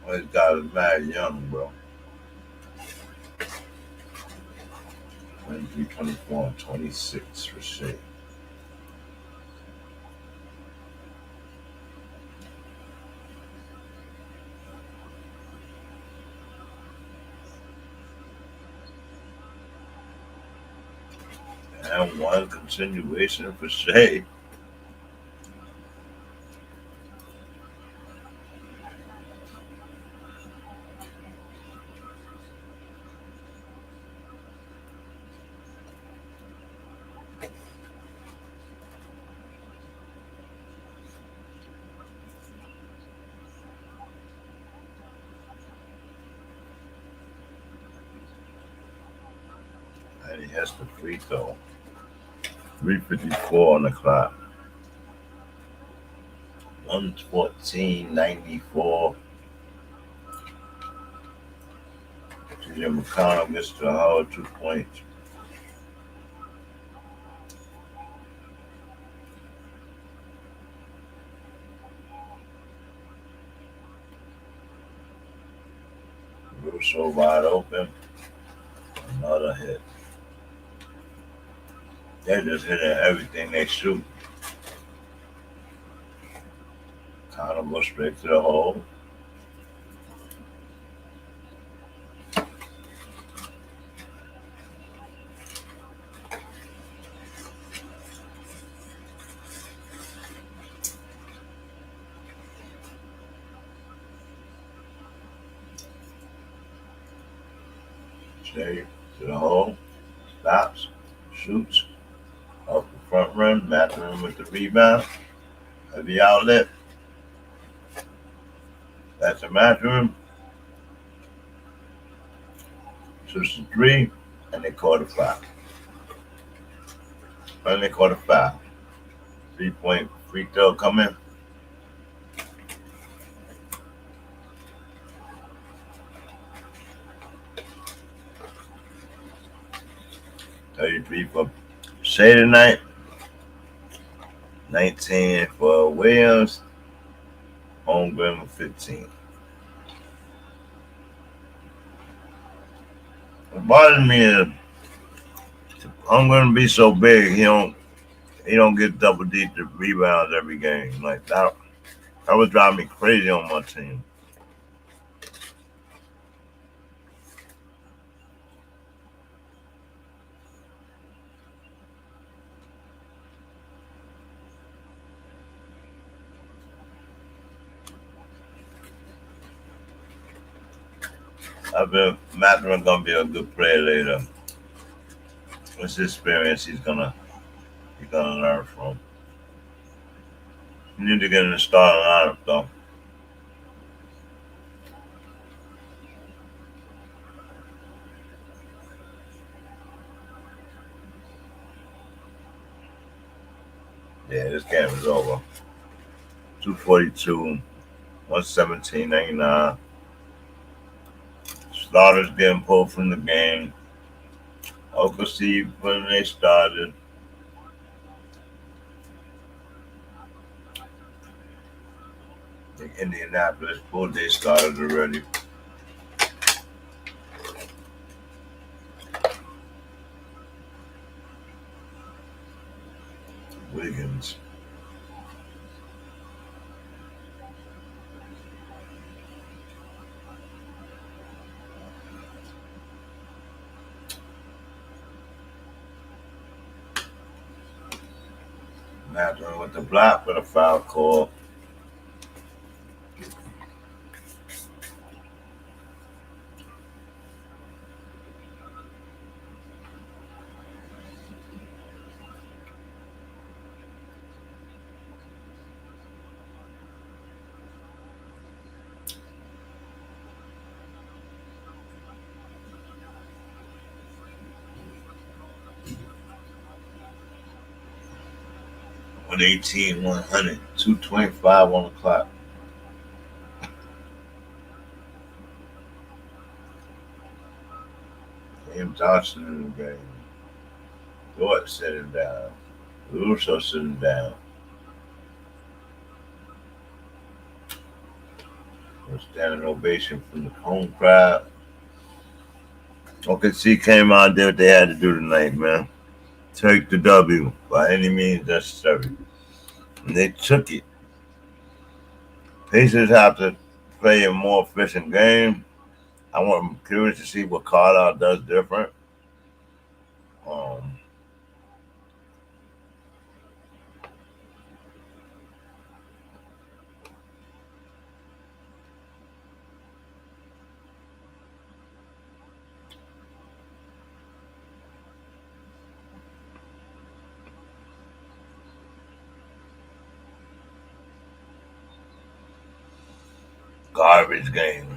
Speaker 4: Well, this guy is mad young, bro. 23, 24, and 26 for Shai. And one continuation for Shai. And he has the free throw. 3:54 on the clock. 114.94. TJ McConnell gets to hold 2 points. Russo wide open. Another hit. They're just hitting everything they shoot. Connor goes straight to the hole. Shai to the hole. Stops. Shoots. Off the front rim. Matthew with the rebound. Heavy outlet. That's a Matthew. Shoots the 3. And they caught a foul. And they caught a foul. 3-point free throw coming. $33 for Shai tonight. 19 for Williams. Holmgren 15. What bothers me is Holmgren be so big he don't get double-digit rebounds every game. Like that would drive me crazy on my team. I bet Mathurin gonna be a good player later. What's his experience he's gonna learn from. You need to get in the starting lineup though. Yeah, this game is over. 242, 117.99. Slaughter's getting pulled from the game. OKC when they started. The Indianapolis Bulls, they started already. Wiggins. Mathurin with the block for the foul call. One 100, 225 on the clock. Cam Johnson in the game. Dort sitting down. Russo sitting down. A standing ovation from the home crowd. OKC came out and did what they had to do tonight, man. Take the W by any means necessary. And they took it. Pacers have to play a more efficient game. I'm curious to see what Carlisle does different. Garbage game.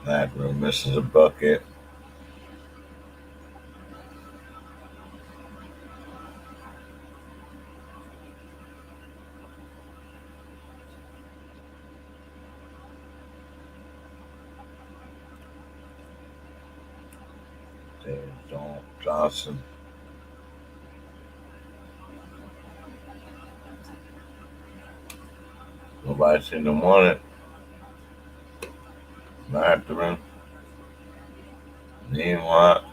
Speaker 4: Macro misses a bucket. Johnson. Nobody seen them on it. Nembhard. Nembhard.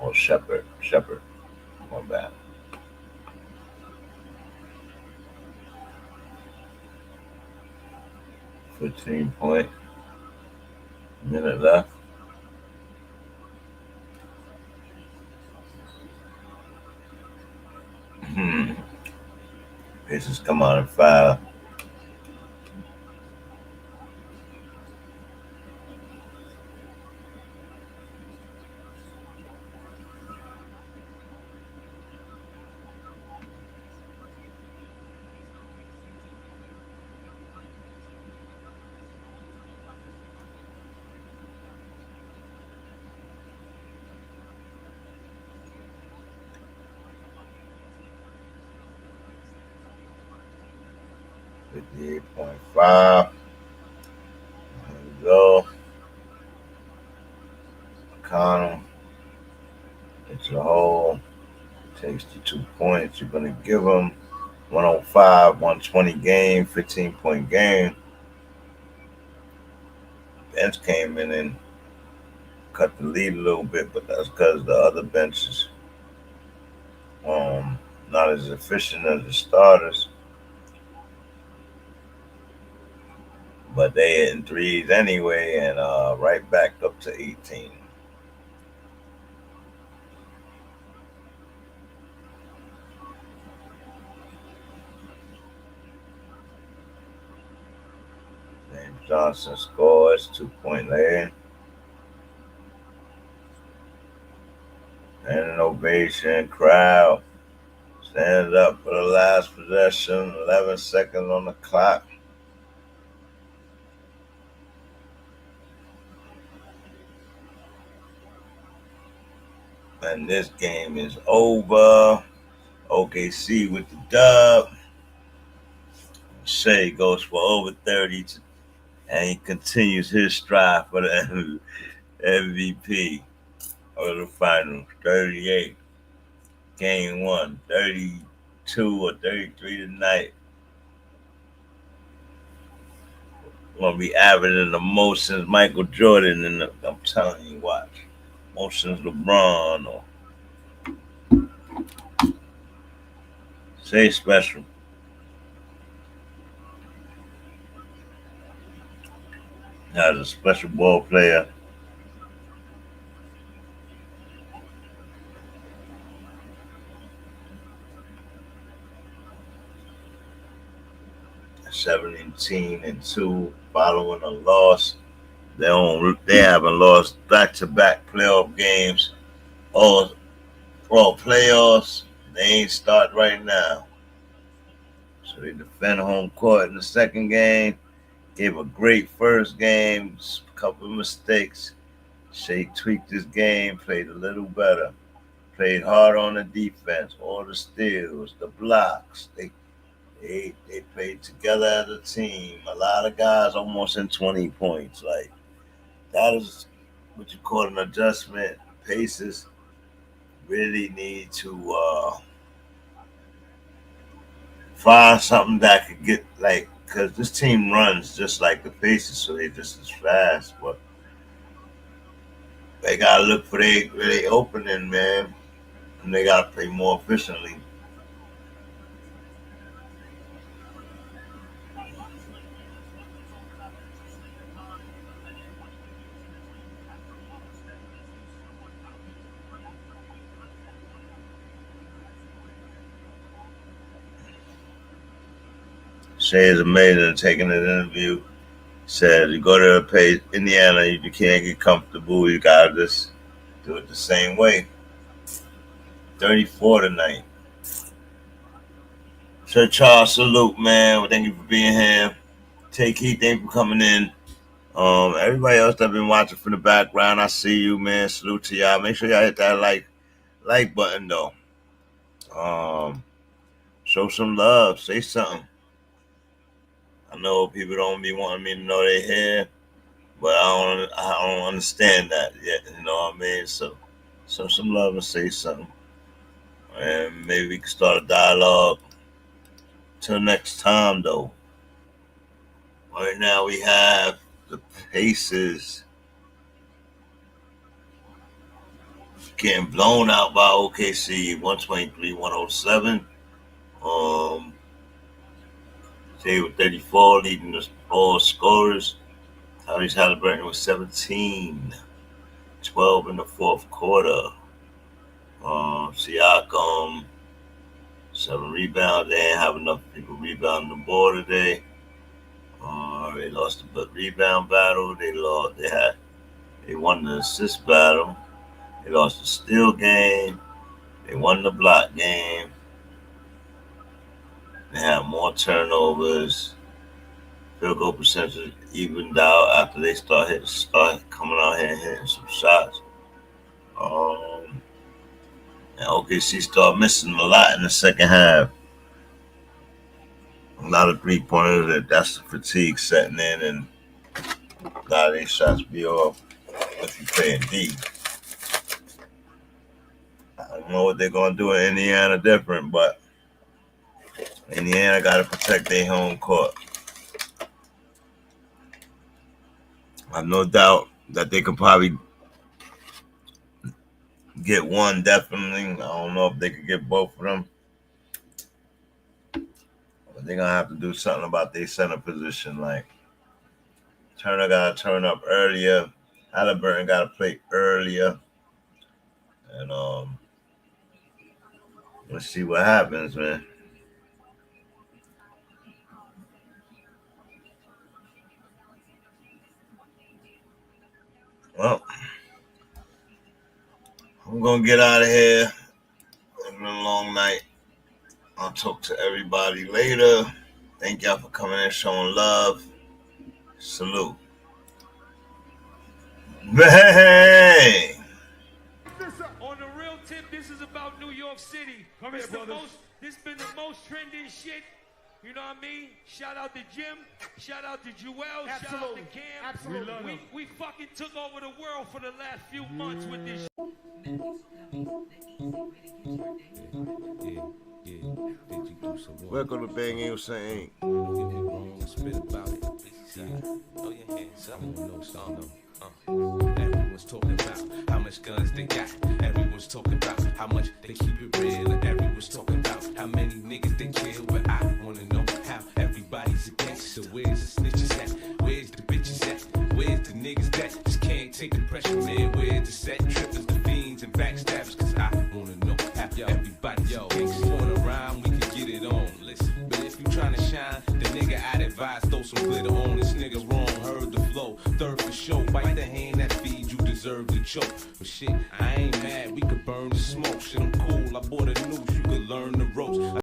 Speaker 4: Oh, Shepherd. My bad. .15 minute left. Pacers come out and foul. .58.5. There we go. Connell. It's a hole. Takes the 2 points. You're going to give them 105, 120 game, 15-point game. Bench came in and cut the lead a little bit, but that's because the other benches not as efficient as the starters. But they hitting threes anyway, and right back up to 18. James Johnson scores, 2-point lead. And an ovation, crowd stands up for the last possession, 11 seconds on the clock. And this game is over. OKC with the dub. Shai goes for over 30, and he continues his strive for the MVP of the finals. 38, game 1, 32 or 33 tonight. Gonna be averaging the most since Michael Jordan, and I'm telling you, watch. Most since LeBron or Say special. As a special ball player. (17-2) following a loss. They haven't lost back-to-back playoff games. All playoffs. They ain't start right now. So they defend home court in the second game. Gave a great first game. A couple of mistakes. Shai tweaked his game. Played a little better. Played hard on the defense. All the steals, the blocks. They played together as a team. A lot of guys almost in 20 points. Like, that is what you call an adjustment. Pacers really need to find something that could get, like, because this team runs just like the Pacers, so they just as fast. But they got to look for their opening, man. And they got to play more efficiently. Shai is amazing at taking an interview. Said you go to Indiana, you can't get comfortable. You gotta just do it the same way. 34 tonight. Sir Charles, salute, man. Well, thank you for being here. Take heed, thank you for coming in. Everybody else that been watching from the background, I see you, man. Salute to y'all. Make sure y'all hit that like button though. Show some love. Say something. I know people don't be wanting me to know they're here, but I don't understand that yet. You know what I mean? So show some love and say something, and maybe we can start a dialogue. Till next time, though. Right now we have the Pacers getting blown out by OKC, 123-107. They were 34, leading the all scorers. Tyrese Haliburton was 17, 12 in the fourth quarter. Siakam, 7 rebounds. They didn't have enough people rebounding the ball today. They lost the rebound battle. They won the assist battle. They lost the steal game. They won the block game. They had more turnovers. Field goal percentage evened out after they start coming out here and hitting some shots. And OKC started missing a lot in the second half. A lot of 3-pointers. That's the fatigue setting in, and a lot of these shots be off if you playing deep. I don't know what they're going to do in Indiana different, but Indiana got to protect their home court. I have no doubt that they could probably get one, definitely. I don't know if they could get both of them. But they're going to have to do something about their center position. Like, Turner got to turn up earlier. Haliburton got to play earlier. And let's see what happens, man. Well, I'm going to get out of here. It's been a long night. I'll talk to everybody later. Thank y'all for coming in, showing love. Salute. Bang!
Speaker 1: On the real tip, this is about New York City. This been the most trending shit. You know what I mean? Shout out to Jim. Shout out to Joel. Shout out to Cam. Absolutely. We fucking took over the world for the last few months with this
Speaker 4: Welcome to BANGUSASPORTS.
Speaker 2: Spit about it. Throw your hands up. Everyone's talking about how much guns they got. Everyone's talking about how much they keep it real. And everyone's talking about how many niggas they kill. But I wanna know how everybody's against. So where's the snitches at? Where's the bitches at? Where's the niggas that just can't take the pressure, man? Where's the set trippers, the fiends, and backstabbers? Cause I wanna know how everybody's against. Going around, we can get it on. Listen, but if you tryna shine, the nigga I'd advise throw some glitter on. This nigga's wrong, heard the flow. Third for show, bite the hand that feeds you, deserve to choke. But shit, I ain't mad, we could burn the smoke. Shit, I'm cool, I bought a new